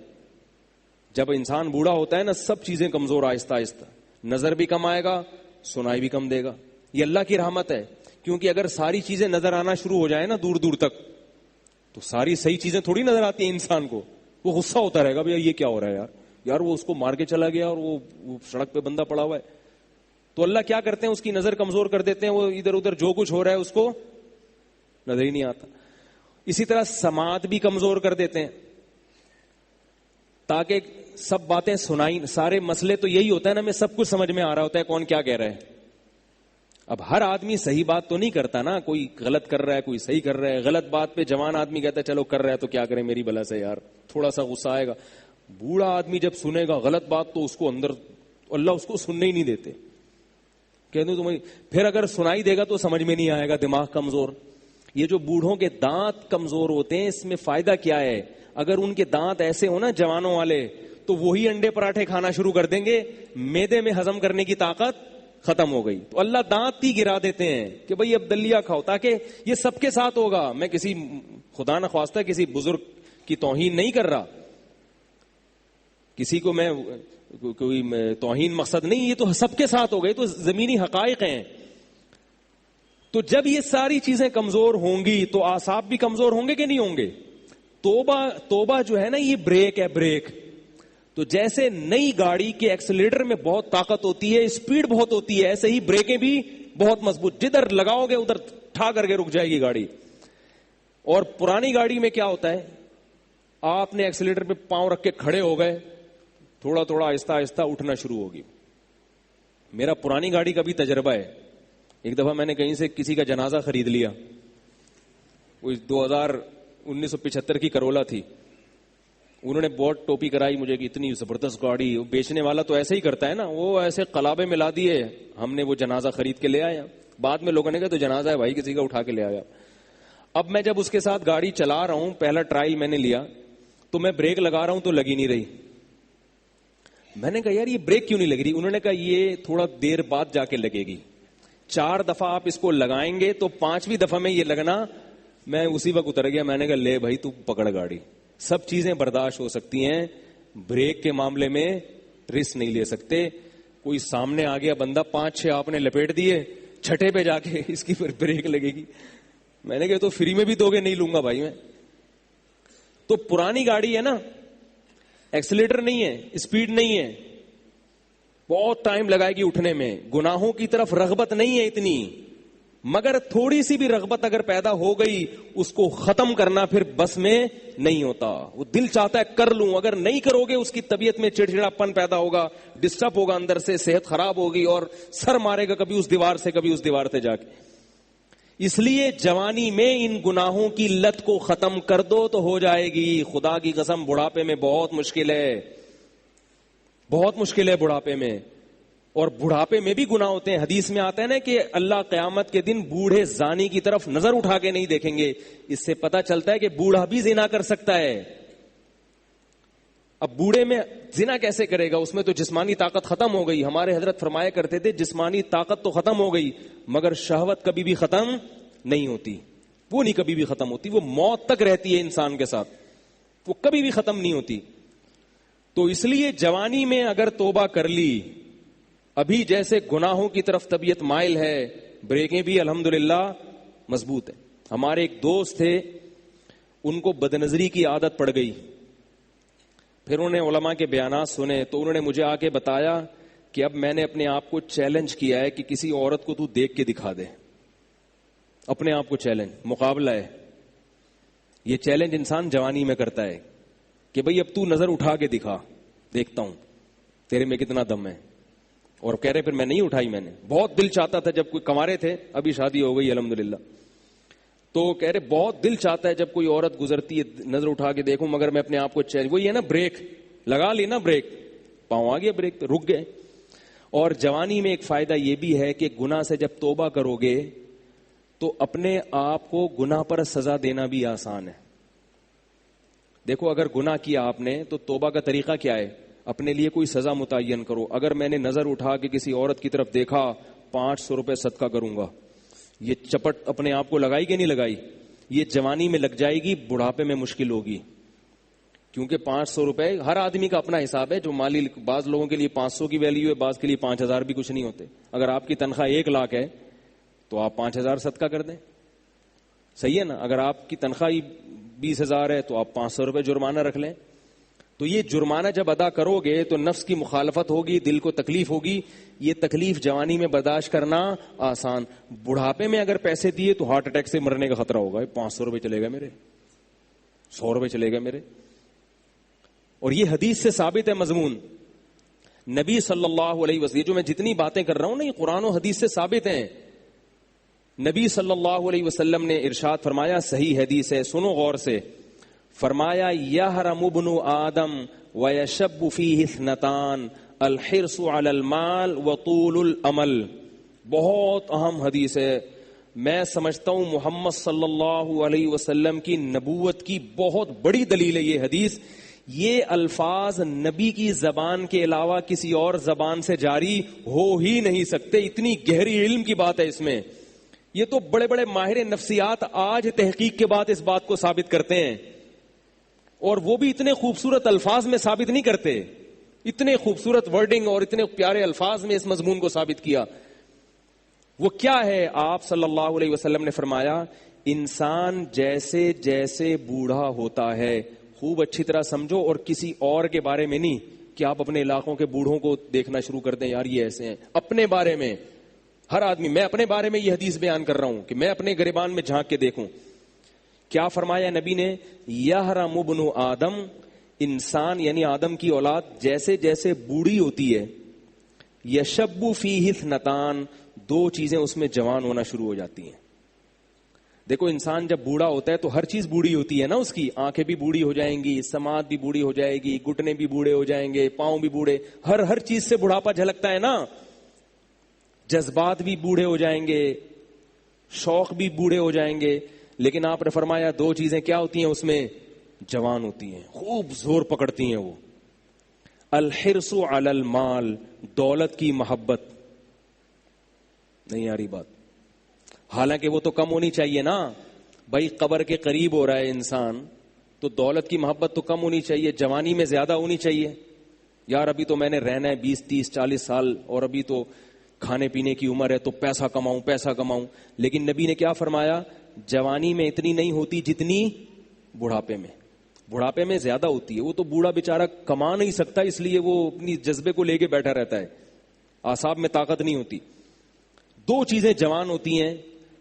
جب انسان بوڑھا ہوتا ہے نا, سب چیزیں کمزور آہستہ آہستہ, نظر بھی کم آئے گا, سنائی بھی کم دے گا. یہ اللہ کی رحمت ہے, کیونکہ اگر ساری چیزیں نظر آنا شروع ہو جائیں نا دور دور تک, تو ساری صحیح چیزیں تھوڑی نظر آتی ہیں انسان کو. وہ غصہ ہوتا رہے گا بھئی یہ کیا ہو رہا ہے یار وہ اس کو مار کے چلا گیا اور وہ سڑک پہ بندہ پڑا ہوا ہے. تو اللہ کیا کرتے ہیں, اس کی نظر کمزور کر دیتے ہیں, وہ ادھر ادھر جو کچھ ہو رہا ہے اس کو نظر ہی نہیں آتا. اسی طرح سماعت بھی کمزور کر دیتے ہیں تاکہ سب باتیں سنائی. سارے مسئلے تو یہی ہوتا ہے نا, میں سب کچھ سمجھ میں آ رہا ہوتا ہے کون کیا کہہ رہا ہے. اب ہر آدمی صحیح بات تو نہیں کرتا نا, کوئی غلط کر رہا ہے کوئی صحیح کر رہا ہے. غلط بات پہ جوان آدمی کہتا ہے چلو کر رہا ہے تو کیا کرے میری بلا سے یار, تھوڑا سا غصہ آئے گا. بوڑھا آدمی جب سنے گا غلط بات تو اس کو اندر اللہ اس کو سننے ہی نہیں دیتے. کہہ دوں تمہیں پھر اگر سنائی دے گا تو سمجھ میں نہیں آئے گا, دماغ کمزور. یہ جو بوڑھوں کے دانت کمزور ہوتے ہیں اس میں فائدہ کیا ہے؟ اگر ان کے دانت ایسے ہو نا جوانوں والے تو وہی انڈے پراٹھے کھانا شروع کر دیں گے, میدے میں ہضم کرنے کی طاقت ختم ہو گئی. تو اللہ دانت ہی گرا دیتے ہیں کہ بھئی اب دلیا کھاؤ, تاکہ یہ سب کے ساتھ ہوگا. میں کسی خدا نہ خواستہ کسی بزرگ کی توہین نہیں کر رہا, کسی کو میں کوئی توہین مقصد نہیں, یہ تو سب کے ساتھ ہو گئی, تو زمینی حقائق ہیں. تو جب یہ ساری چیزیں کمزور ہوں گی تو اعصاب بھی کمزور ہوں گے کہ نہیں ہوں گے؟ توبہ جو ہے نا یہ بریک ہے, بریک. تو جیسے نئی گاڑی کے ایکسیلیٹر میں بہت طاقت ہوتی ہے, اسپیڈ بہت ہوتی ہے, ایسے ہی بریکیں بھی بہت مضبوط, جدھر لگاؤ گے ادھر ٹھا کر کے رک جائے گی گاڑی. اور پرانی گاڑی میں کیا ہوتا ہے, آپ نے ایکسیلیٹر پہ پاؤں رکھ کے کھڑے ہو گئے, تھوڑا تھوڑا آہستہ آہستہ اٹھنا شروع ہوگی. میرا پرانی گاڑی کا بھی تجربہ ہے. ایک دفعہ میں نے کہیں سے کسی کا جنازہ خرید لیا, وہ 1975 کی کرولا تھی. انہوں نے بہت ٹوپی کرائی مجھے کہ اتنی زبردست گاڑی. بیچنے والا تو ایسے ہی کرتا ہے نا, وہ ایسے قلابے میں لا دیے, ہم نے وہ جنازہ خرید کے لے آیا. بعد میں لوگوں نے کہا تو جنازہ ہے بھائی, کسی کا اٹھا کے لے آیا. اب میں جب اس کے ساتھ گاڑی چلا رہا ہوں, پہلا ٹرائل میں نے لیا, تو میں بریک لگا رہا ہوں تو لگی نہیں رہی. میں نے کہا یار یہ بریک کیوں نہیں لگ رہی؟ انہوں نے کہا یہ تھوڑا دیر بعد جا کے لگے گی, 4 دفعہ آپ اس کو لگائیں گے تو 5ویں دفعہ میں یہ لگنا. میں اسی وقت اتر گیا, میں نے کہا لے بھائی تو پکڑ گاڑی. سب چیزیں برداشت ہو سکتی ہیں, بریک کے معاملے میں رسک نہیں لے سکتے. کوئی سامنے آ گیا بندہ, 5-6 آپ نے لپیٹ دیے, 6 پہ جا کے اس کی پھر بریک لگے گی. میں نے کہا تو فری میں بھی دو گے؟ نہیں لوں گا بھائی میں. تو پرانی گاڑی ہے نا, ایکسیلیٹر نہیں ہے, اسپیڈ نہیں ہے, بہت ٹائم لگائے گی اٹھنے میں. گناہوں کی طرف رغبت نہیں ہے اتنی, مگر تھوڑی سی بھی رغبت اگر پیدا ہو گئی اس کو ختم کرنا پھر بس میں نہیں ہوتا. وہ دل چاہتا ہے کر لوں, اگر نہیں کرو گے اس کی طبیعت میں چڑچڑاپن پیدا ہوگا, ڈسٹرب ہوگا اندر سے, صحت خراب ہوگی اور سر مارے گا کبھی اس دیوار سے کبھی اس دیوار سے جا کے. اس لیے جوانی میں ان گناہوں کی لت کو ختم کر دو تو ہو جائے گی. خدا کی قسم بڑھاپے میں بہت مشکل ہے, بہت مشکل ہے بڑھاپے میں. اور بڑھاپے میں بھی گناہ ہوتے ہیں. حدیث میں آتا ہے نا کہ اللہ قیامت کے دن بوڑھے زانی کی طرف نظر اٹھا کے نہیں دیکھیں گے. اس سے پتہ چلتا ہے کہ بوڑھا بھی زنا کر سکتا ہے. اب بوڑھے میں زنا کیسے کرے گا؟ اس میں تو جسمانی طاقت ختم ہو گئی. ہمارے حضرت فرمایا کرتے تھے جسمانی طاقت تو ختم ہو گئی مگر شہوت کبھی بھی ختم نہیں ہوتی. وہ نہیں کبھی بھی ختم ہوتی, وہ موت تک رہتی ہے انسان کے ساتھ, وہ کبھی بھی ختم نہیں ہوتی. تو اس لیے جوانی میں اگر توبہ کر لی, ابھی جیسے گناہوں کی طرف طبیعت مائل ہے, بریکیں بھی الحمدللہ مضبوط ہیں. ہمارے ایک دوست تھے, ان کو بدنظری کی عادت پڑ گئی. پھر انہوں نے علماء کے بیانات سنے تو انہوں نے مجھے آ کے بتایا کہ اب میں نے اپنے آپ کو چیلنج کیا ہے کہ کسی عورت کو تو دیکھ کے دکھا دے. اپنے آپ کو چیلنج, مقابلہ ہے. یہ چیلنج انسان جوانی میں کرتا ہے کہ بھئی اب تو نظر اٹھا کے دکھا, دیکھتا ہوں تیرے میں کتنا دم ہے. اور کہہ رہے پھر میں نہیں اٹھائی. میں نے بہت دل چاہتا تھا جب کوئی کنوارے تھے, ابھی شادی ہو گئی الحمدللہ, تو کہہ رہے بہت دل چاہتا ہے جب کوئی عورت گزرتی ہے نظر اٹھا کے دیکھوں, مگر میں اپنے آپ کو چیلنج, وہی ہے نا بریک لگا لی نا, بریک پاؤں آ گیا بریک پہ, رک گئے. اور جوانی میں ایک فائدہ یہ بھی ہے کہ گناہ سے جب توبہ کرو گے تو اپنے آپ کو گناہ پر سزا دینا بھی آسان ہے. دیکھو اگر گناہ کیا آپ نے تو توبہ کا طریقہ کیا ہے؟ اپنے لیے کوئی سزا متعین کرو. اگر میں نے نظر اٹھا کے کسی عورت کی طرف دیکھا, 500 روپے صدقہ کروں گا. یہ چپٹ اپنے آپ کو لگائی کہ نہیں لگائی؟ یہ جوانی میں لگ جائے گی, بڑھاپے میں مشکل ہوگی. کیونکہ 500 روپے ہر آدمی کا اپنا حساب ہے. جو مالی, بعض لوگوں کے لیے 500 کی ویلیو ہے, بعض کے لیے 5000 بھی کچھ نہیں ہوتے. اگر آپ کی تنخواہ 1 لاکھ ہے تو آپ 5000 صدقہ کر دیں, صحیح ہے نا. اگر آپ کی تنخواہ 20,000 ہے تو آپ 500 روپے جرمانہ رکھ لیں. تو یہ جرمانہ جب ادا کرو گے تو نفس کی مخالفت ہوگی, دل کو تکلیف ہوگی. یہ تکلیف جوانی میں برداشت کرنا آسان. بڑھاپے میں اگر پیسے دیے تو ہارٹ اٹیک سے مرنے کا خطرہ ہوگا. 500 روپے چلے گا میرے, 100 روپے چلے گا میرے. اور یہ حدیث سے ثابت ہے مضمون. نبی صلی اللہ علیہ وسلم, جو میں جتنی باتیں کر رہا ہوں نا یہ قرآن و حدیث سے ثابت ہیں. نبی صلی اللہ علیہ وسلم نے ارشاد فرمایا، صحیح حدیث ہے، سنو غور سے، فرمایا یحرم ابن آدم ویشب فیہ اثنتان الحرص علی المال وطول الامل. بہت اہم حدیث ہے. میں سمجھتا ہوں محمد صلی اللہ علیہ وسلم کی نبوت کی بہت بڑی دلیل ہے یہ حدیث. یہ الفاظ نبی کی زبان کے علاوہ کسی اور زبان سے جاری ہو ہی نہیں سکتے. اتنی گہری علم کی بات ہے اس میں. یہ تو بڑے بڑے ماہر نفسیات آج تحقیق کے بعد اس بات کو ثابت کرتے ہیں، اور وہ بھی اتنے خوبصورت الفاظ میں ثابت نہیں کرتے. اتنے خوبصورت ورڈنگ اور اتنے پیارے الفاظ میں اس مضمون کو ثابت کیا. وہ کیا ہے؟ آپ صلی اللہ علیہ وسلم نے فرمایا، انسان جیسے جیسے بوڑھا ہوتا ہے، خوب اچھی طرح سمجھو، اور کسی اور کے بارے میں نہیں کہ آپ اپنے علاقوں کے بوڑھوں کو دیکھنا شروع کر دیں، یار یہ ایسے ہیں. اپنے بارے میں ہر آدمی، میں اپنے بارے میں یہ حدیث بیان کر رہا ہوں کہ میں اپنے گریبان میں جھانک کے دیکھوں. کیا فرمایا نبی نے؟ یحرم ابن آدم، انسان یعنی آدم کی اولاد جیسے جیسے بوڑھی ہوتی ہے، یشب فیہ اثنتان، دو چیزیں اس میں جوان ہونا شروع ہو جاتی ہیں. دیکھو انسان جب بوڑھا ہوتا ہے تو ہر چیز بوڑھی ہوتی ہے نا، اس کی آنکھیں بھی بوڑھی ہو جائیں گی، سماعت بھی بوڑھی ہو جائے گی، گھٹنے بھی بوڑھے ہو جائیں گے، پاؤں بھی بوڑھے، ہر چیز سے بڑھاپا جھلکتا ہے نا. جذبات بھی بوڑھے ہو جائیں گے، شوق بھی بوڑھے ہو جائیں گے. لیکن آپ نے فرمایا دو چیزیں کیا ہوتی ہیں اس میں؟ جوان ہوتی ہیں، خوب زور پکڑتی ہیں. وہ الحرص علی المال، دولت کی محبت. نہیں آ رہی بات؟ حالانکہ وہ تو کم ہونی چاہیے نا بھائی. قبر کے قریب ہو رہا ہے انسان تو دولت کی محبت تو کم ہونی چاہیے، جوانی میں زیادہ ہونی چاہیے. یار ابھی تو میں نے رہنا ہے 20 30 40 سال، اور ابھی تو کھانے پینے کی عمر ہے، تو پیسہ کماؤں. لیکن نبی نے کیا فرمایا؟ جوانی میں اتنی نہیں ہوتی جتنی بڑھاپے میں زیادہ ہوتی ہے. وہ تو بوڑھا بیچارہ کما نہیں سکتا، اس لیے وہ اپنی جذبے کو لے کے بیٹھا رہتا ہے، اعصاب میں طاقت نہیں ہوتی. دو چیزیں جوان ہوتی ہیں،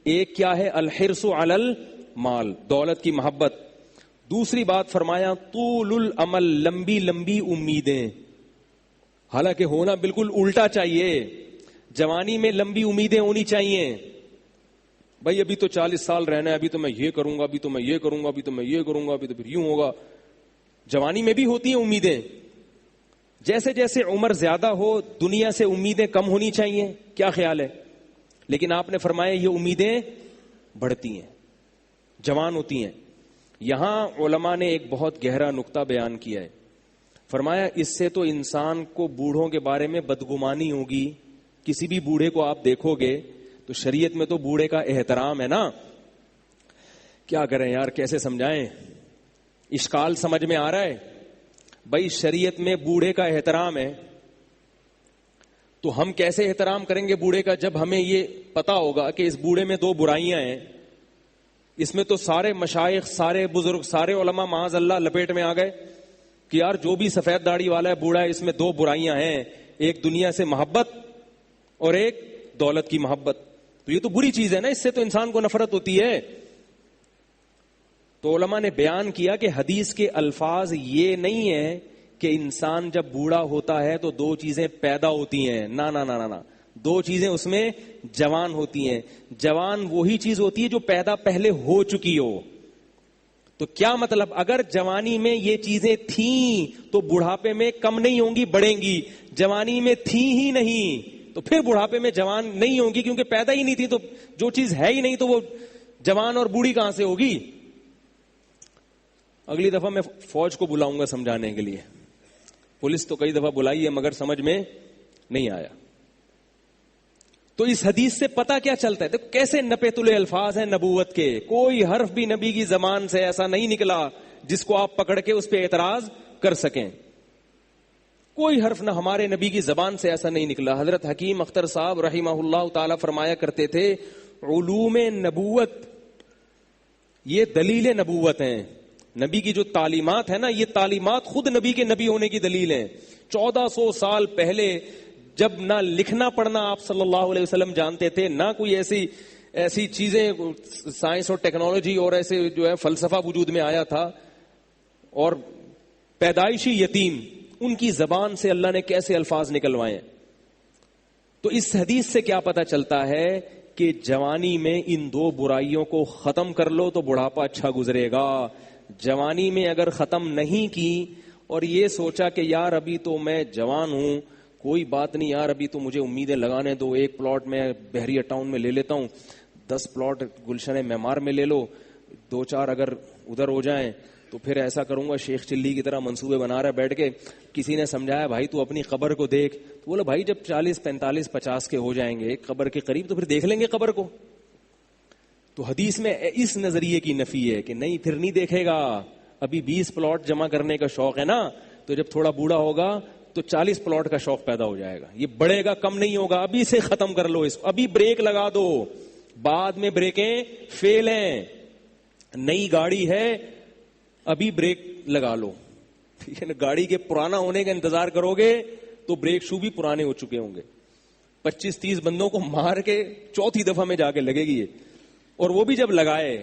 ایک کیا ہے؟ الحرص علی المال، دولت کی محبت. دوسری بات فرمایا طول الامل، لمبی لمبی امیدیں. حالانکہ ہونا بالکل الٹا چاہیے. جوانی میں لمبی امیدیں ہونی چاہیے. بھائی ابھی تو 40 سال رہنا ہے، ابھی تو میں یہ کروں گا، ابھی تو میں یہ کروں گا، ابھی تو میں یہ کروں گا، ابھی تو پھر یوں ہوگا. جوانی میں بھی ہوتی ہیں امیدیں. جیسے جیسے عمر زیادہ ہو دنیا سے امیدیں کم ہونی چاہیے. کیا خیال ہے؟ لیکن آپ نے فرمایا یہ امیدیں بڑھتی ہیں، جوان ہوتی ہیں. یہاں علماء نے ایک بہت گہرا نقطہ بیان کیا ہے. فرمایا اس سے تو انسان کو بوڑھوں کے بارے میں بدگمانی ہوگی. کسی بھی بوڑھے کو آپ دیکھو گے تو شریعت میں تو بوڑھے کا احترام ہے نا. کیا کریں یار، کیسے سمجھائیں؟ اشکال سمجھ میں آ رہا ہے؟ بھائی شریعت میں بوڑھے کا احترام ہے تو ہم کیسے احترام کریں گے بوڑھے کا جب ہمیں یہ پتا ہوگا کہ اس بوڑھے میں دو برائیاں ہیں. اس میں تو سارے مشائخ، سارے بزرگ، سارے علماء معاذ اللہ لپیٹ میں آ گئے کہ یار جو بھی سفید داڑھی والا ہے بوڑھا ہے، اس میں دو برائیاں ہیں، ایک دنیا سے محبت اور ایک دولت کی محبت. تو یہ تو بری چیز ہے نا، اس سے تو انسان کو نفرت ہوتی ہے. تو علماء نے بیان کیا کہ حدیث کے الفاظ یہ نہیں ہے کہ انسان جب بوڑھا ہوتا ہے تو دو چیزیں پیدا ہوتی ہیں. نا نا نا نا، دو چیزیں اس میں جوان ہوتی ہیں. جوان وہی چیز ہوتی ہے جو پیدا پہلے ہو چکی ہو. تو کیا مطلب؟ اگر جوانی میں یہ چیزیں تھیں تو بڑھاپے میں کم نہیں ہوں گی، بڑھیں گی. جوانی میں تھیں ہی نہیں تو پھر بڑھاپے میں جوان نہیں ہوں گی، کیونکہ پیدا ہی نہیں تھی. تو جو چیز ہے ہی نہیں تو وہ جوان اور بوڑھی کہاں سے ہوگی؟ اگلی دفعہ میں فوج کو بلاؤں گا سمجھانے کے لیے. پولیس تو کئی دفعہ بلائی ہے مگر سمجھ میں نہیں آیا. تو اس حدیث سے پتہ کیا چلتا ہے؟ دیکھو کیسے نپے تلے الفاظ ہیں نبوت کے. کوئی حرف بھی نبی کی زبان سے ایسا نہیں نکلا جس کو آپ پکڑ کے اس پہ اعتراض کر سکیں. کوئی حرف نہ ہمارے نبی کی زبان سے ایسا نہیں نکلا. حضرت حکیم اختر صاحب رحمہ اللہ تعالی فرمایا کرتے تھے علوم نبوت یہ دلیل نبوت ہیں. نبی کی جو تعلیمات ہے نا، یہ تعلیمات خود نبی کے نبی ہونے کی دلیل ہیں. 1400 سال پہلے جب نہ لکھنا پڑھنا آپ صلی اللہ علیہ وسلم جانتے تھے، نہ کوئی ایسی چیزیں سائنس اور ٹیکنالوجی اور ایسے جو ہے فلسفہ وجود میں آیا تھا، اور پیدائشی یتیم ان کی زبان سے اللہ نے کیسے الفاظ نکلوائے. تو اس حدیث سے کیا پتہ چلتا ہے کہ جوانی میں ان دو برائیوں کو ختم کر لو تو بڑھاپا اچھا گزرے گا. جوانی میں اگر ختم نہیں کی اور یہ سوچا کہ یار ابھی تو میں جوان ہوں, کوئی بات نہیں یار, ابھی تو مجھے امیدیں لگانے دو, ایک پلاٹ میں بحریہ ٹاؤن میں لے لیتا ہوں, 10 پلاٹ گلشن معمار میں لے لو, 2-4 اگر ادھر ہو جائیں تو پھر ایسا کروں گا, شیخ چلی کی طرح منصوبے بنا رہا ہے بیٹھ کے. کسی نے سمجھایا بھائی تو اپنی قبر کو دیکھ, تو بولا بھائی جب 40, 45, 50 کے ہو جائیں گے ایک قبر کے قریب تو پھر دیکھ لیں گے قبر کو. تو حدیث میں اس نظریے کی نفی ہے کہ نہیں پھر نہیں دیکھے گا, ابھی 20 پلاٹ جمع کرنے کا شوق ہے نا, تو جب تھوڑا بوڑھا ہوگا تو 40 پلاٹ کا شوق پیدا ہو جائے گا, یہ بڑھے گا کم نہیں ہوگا. ابھی سے ختم کر لو اس کو, ابھی بریک لگا دو, بعد میں بریکیں فیل ہیں. نئی گاڑی ہے ابھی بریک لگا لو, ٹھیک ہے نا. گاڑی کے پرانا ہونے کا انتظار کرو گے تو بریک شو بھی پرانے ہو چکے ہوں گے. 25-30 بندوں کو مار کے چوتھی دفعہ میں جا کے لگے گی یہ, اور وہ بھی جب لگائے,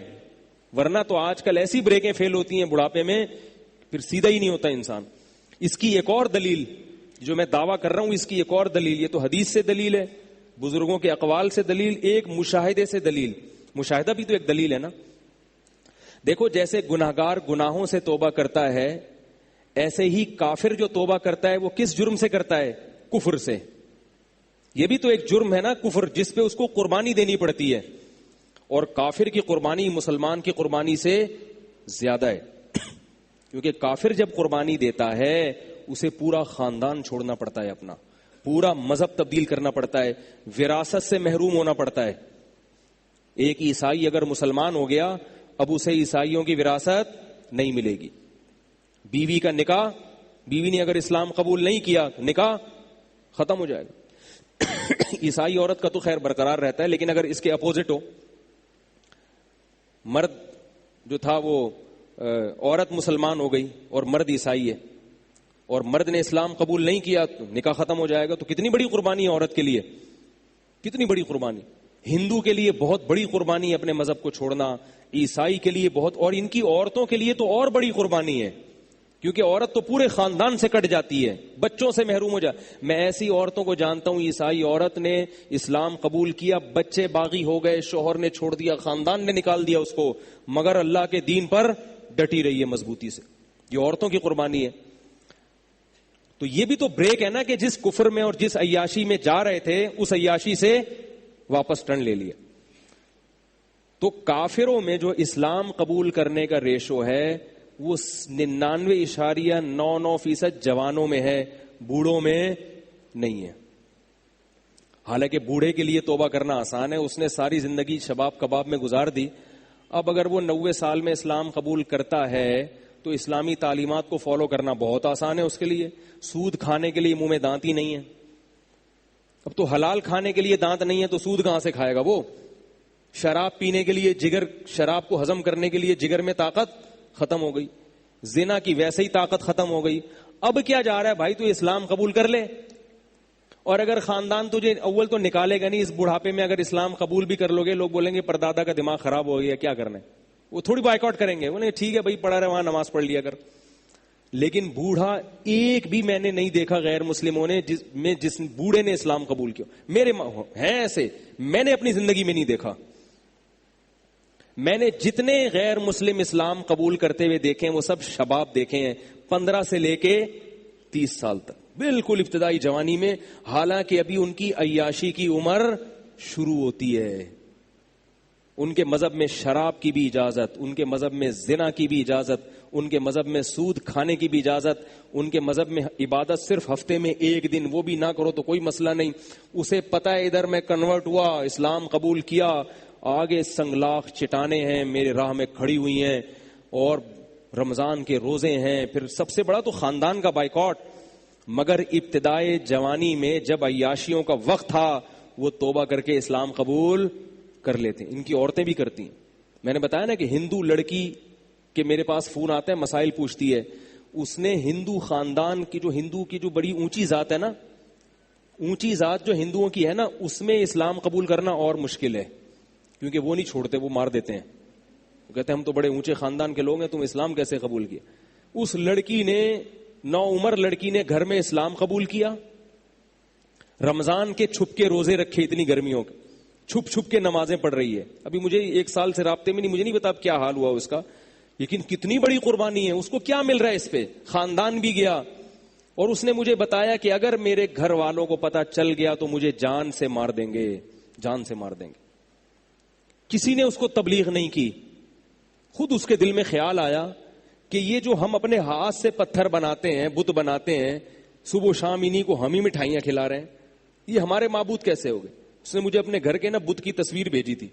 ورنہ تو آج کل ایسی بریکیں فیل ہوتی ہیں بڑھاپے میں پھر سیدھا ہی نہیں ہوتا انسان. اس کی ایک اور دلیل جو میں دعویٰ کر رہا ہوں, اس کی ایک اور دلیل, یہ تو حدیث سے دلیل ہے, بزرگوں کے اقوال سے دلیل, ایک مشاہدے سے دلیل. مشاہدہ بھی تو ایک دلیل ہے نا. دیکھو جیسے گناہگار گناہوں سے توبہ کرتا ہے, ایسے ہی کافر جو توبہ کرتا ہے وہ کس جرم سے کرتا ہے؟ کفر سے. یہ بھی تو ایک جرم ہے نا کفر, جس پہ اس کو قربانی دینی پڑتی ہے, اور کافر کی قربانی مسلمان کی قربانی سے زیادہ ہے, کیونکہ کافر جب قربانی دیتا ہے اسے پورا خاندان چھوڑنا پڑتا ہے, اپنا پورا مذہب تبدیل کرنا پڑتا ہے, وراثت سے محروم ہونا پڑتا ہے. ایک عیسائی اگر مسلمان ہو گیا اب اسے عیسائیوں کی وراثت نہیں ملے گی. بیوی کا نکاح, بیوی نے اگر اسلام قبول نہیں کیا نکاح ختم ہو جائے گا. عیسائی عورت کا تو خیر برقرار رہتا ہے, لیکن اگر اس کے اپوزٹ ہو, مرد جو تھا وہ عورت مسلمان ہو گئی اور مرد عیسائی ہے, اور مرد نے اسلام قبول نہیں کیا تو نکاح ختم ہو جائے گا. تو کتنی بڑی قربانی ہے عورت کے لیے, کتنی بڑی قربانی. ہندو کے لیے بہت بڑی قربانی ہے اپنے مذہب کو چھوڑنا, عیسائی کے لیے بہت, اور ان کی عورتوں کے لیے تو اور بڑی قربانی ہے, کیونکہ عورت تو پورے خاندان سے کٹ جاتی ہے, بچوں سے محروم ہو جائے. میں ایسی عورتوں کو جانتا ہوں, عیسائی عورت نے اسلام قبول کیا, بچے باغی ہو گئے, شوہر نے چھوڑ دیا, خاندان نے نکال دیا اس کو, مگر اللہ کے دین پر ڈٹی رہی ہے مضبوطی سے. یہ عورتوں کی قربانی ہے. تو یہ بھی تو بریک ہے نا کہ جس کفر میں اور جس عیاشی میں جا رہے تھے اس عیاشی سے واپس ٹرن لے لیا. تو کافروں میں جو اسلام قبول کرنے کا ریشو ہے وہ 99.99% جوانوں میں ہے, بوڑھوں میں نہیں ہے. حالانکہ بوڑھے کے لیے توبہ کرنا آسان ہے, اس نے ساری زندگی شباب کباب میں گزار دی. اب اگر وہ 90 سال میں اسلام قبول کرتا ہے تو اسلامی تعلیمات کو فالو کرنا بہت آسان ہے اس کے لیے. سود کھانے کے لیے منہ میں دانت ہی نہیں ہے. اب تو حلال کھانے کے لیے دانت نہیں ہے تو سود کہاں سے کھائے گا وہ. شراب پینے کے لیے جگر, شراب کو ہضم کرنے کے لیے جگر میں طاقت ختم ہو گئی. زنا کی ویسے ہی طاقت ختم ہو گئی. اب کیا جا رہا ہے بھائی, تو اسلام قبول کر لے, اور اگر خاندان تجھے اول تو نکالے گا نہیں, اس بڑھاپے میں اگر اسلام قبول بھی کر لو گے لوگ بولیں گے پردادا کا دماغ خراب ہو گیا, کیا کرنا ہے. وہ تھوڑی بائیکاٹ کریں گے, انہیں ٹھیک ہے بھائی پڑھا رہے وہاں نماز پڑھ لیا کر. لیکن بوڑھا ایک بھی میں نے نہیں دیکھا غیر مسلموں نے جس بوڑھے نے اسلام قبول کیا. میرے ہیں ایسے, میں نے اپنی زندگی میں نہیں دیکھا. میں نے جتنے غیر مسلم اسلام قبول کرتے ہوئے دیکھے ہیں وہ سب شباب دیکھے ہیں, 15 سے لے کے 30 سال تک, بالکل ابتدائی جوانی میں. حالانکہ ابھی ان کی عیاشی کی عمر شروع ہوتی ہے. ان کے مذہب میں شراب کی بھی اجازت, ان کے مذہب میں زنا کی بھی اجازت, ان کے مذہب میں سود کھانے کی بھی اجازت, ان کے مذہب میں عبادت صرف ہفتے میں 1 دن, وہ بھی نہ کرو تو کوئی مسئلہ نہیں. اسے پتہ ہے ادھر میں کنورٹ ہوا, اسلام قبول کیا, آگے سنگلاخ چٹانیں ہیں میرے راہ میں کھڑی ہوئی ہیں, اور رمضان کے روزے ہیں, پھر سب سے بڑا تو خاندان کا بائیکاٹ. مگر ابتدائے جوانی میں جب عیاشیوں کا وقت تھا وہ توبہ کر کے اسلام قبول کر لیتے. ان کی عورتیں بھی کرتی ہیں. میں نے بتایا نا کہ ہندو لڑکی کے میرے پاس فون آتا ہے, مسائل پوچھتی ہے. اس نے ہندو خاندان کی ہندو کی جو بڑی اونچی ذات ہے نا, اونچی ذات جو ہندوؤں کی ہے نا, اس میں اسلام قبول کرنا اور مشکل ہے, کیونکہ وہ نہیں چھوڑتے, وہ مار دیتے ہیں. وہ کہتے ہیں ہم تو بڑے اونچے خاندان کے لوگ ہیں, تم اسلام کیسے قبول کیا. اس لڑکی نے, نوعمر لڑکی نے گھر میں اسلام قبول کیا, رمضان کے چھپ کے روزے رکھے اتنی گرمیوں کے, چھپ چھپ کے نمازیں پڑھ رہی ہے. ابھی مجھے 1 سال سے رابطے میں نہیں, مجھے نہیں پتا اب کیا حال ہوا اس کا, لیکن کتنی بڑی قربانی ہے. اس کو کیا مل رہا ہے اس پہ؟ خاندان بھی گیا, اور اس نے مجھے بتایا کہ اگر میرے گھر والوں کو پتا چل گیا تو مجھے جان سے مار دیں گے, جان سے مار دیں گے. کسی نے اس کو تبلیغ نہیں کی. خود اس کے دل میں خیال آیا کہ یہ جو ہم اپنے ہاتھ سے پتھر بناتے ہیں, بت بناتے ہیں, صبح و شام انہی کو ہم ہی مٹھائیاں کھلا رہے ہیں, یہ ہمارے معبود کیسے ہو گئے؟ اس نے مجھے اپنے گھر کے نا بت کی تصویر بھیجی تھی.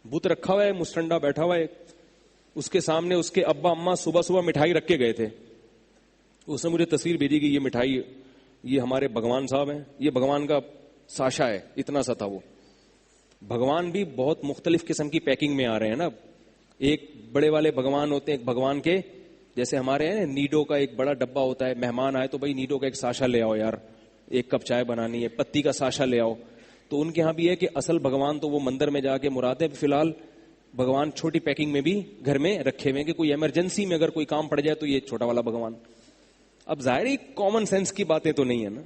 بت رکھا ہوا ہے, مستنڈا بیٹھا ہوا ہے, اس کے سامنے اس کے ابا اماں صبح صبح مٹھائی رکھ کے گئے تھے. اس نے مجھے تصویر بھیجی کہ یہ مٹھائی یہ ہمارے بھگوان صاحب ہیں, یہ بھگوان کا ساشا ہے, اتنا سا تھا وہ. بھگوان بھی بہت مختلف قسم کی پیکنگ میں آ رہے ہیں نا. ایک بڑے والے بھگوان ہوتے ہیں, ایک بھگوان کے جیسے ہمارے ہیں نیڈو کا ایک بڑا ڈبہ ہوتا ہے, مہمان آئے تو بھائی نیڈو کا ایک ساشا لے آؤ یار, 1 کپ چائے بنانی ہے, پتی کا ساشا لے آؤ. تو ان کے ہاں بھی ہے کہ اصل بھگوان تو وہ مندر میں جا کے مراد ہے, فی الحال بھگوان چھوٹی پیکنگ میں بھی گھر میں رکھے ہوئے کہ کوئی ایمرجنسی میں اگر کوئی کام پڑ جائے تو یہ چھوٹا والا بھگوان. اب ظاہر ہی کامن سینس کی باتیں تو نہیں ہے نا,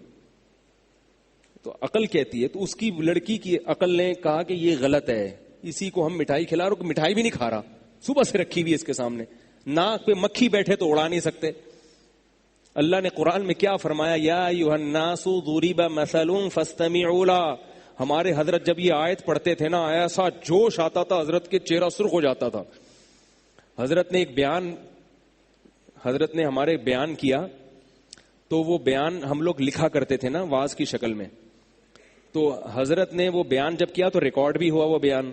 تو عقل کہتی ہے. تو اس کی لڑکی کی عقل نے کہا کہ یہ غلط ہے, اسی کو ہم مٹھائی کھلا رہے, مٹھائی بھی نہیں کھا رہا, صبح سے رکھی ہوئی اس کے سامنے, ناک پہ مکھی بیٹھے تو اڑا نہیں سکتے. اللہ نے قرآن میں کیا فرمایا, یا ایھا الناس ضرب مثل فاستمعوا له. ہمارے حضرت جب یہ آیت پڑھتے تھے نا, ایسا جوش آتا تھا, حضرت کے چہرہ سرخ ہو جاتا تھا. حضرت نے ایک بیان, حضرت نے ہمارے بیان کیا, تو وہ بیان ہم لوگ لکھا کرتے تھے نا واز کی شکل میں. تو حضرت نے وہ بیان جب کیا تو ریکارڈ بھی ہوا وہ بیان.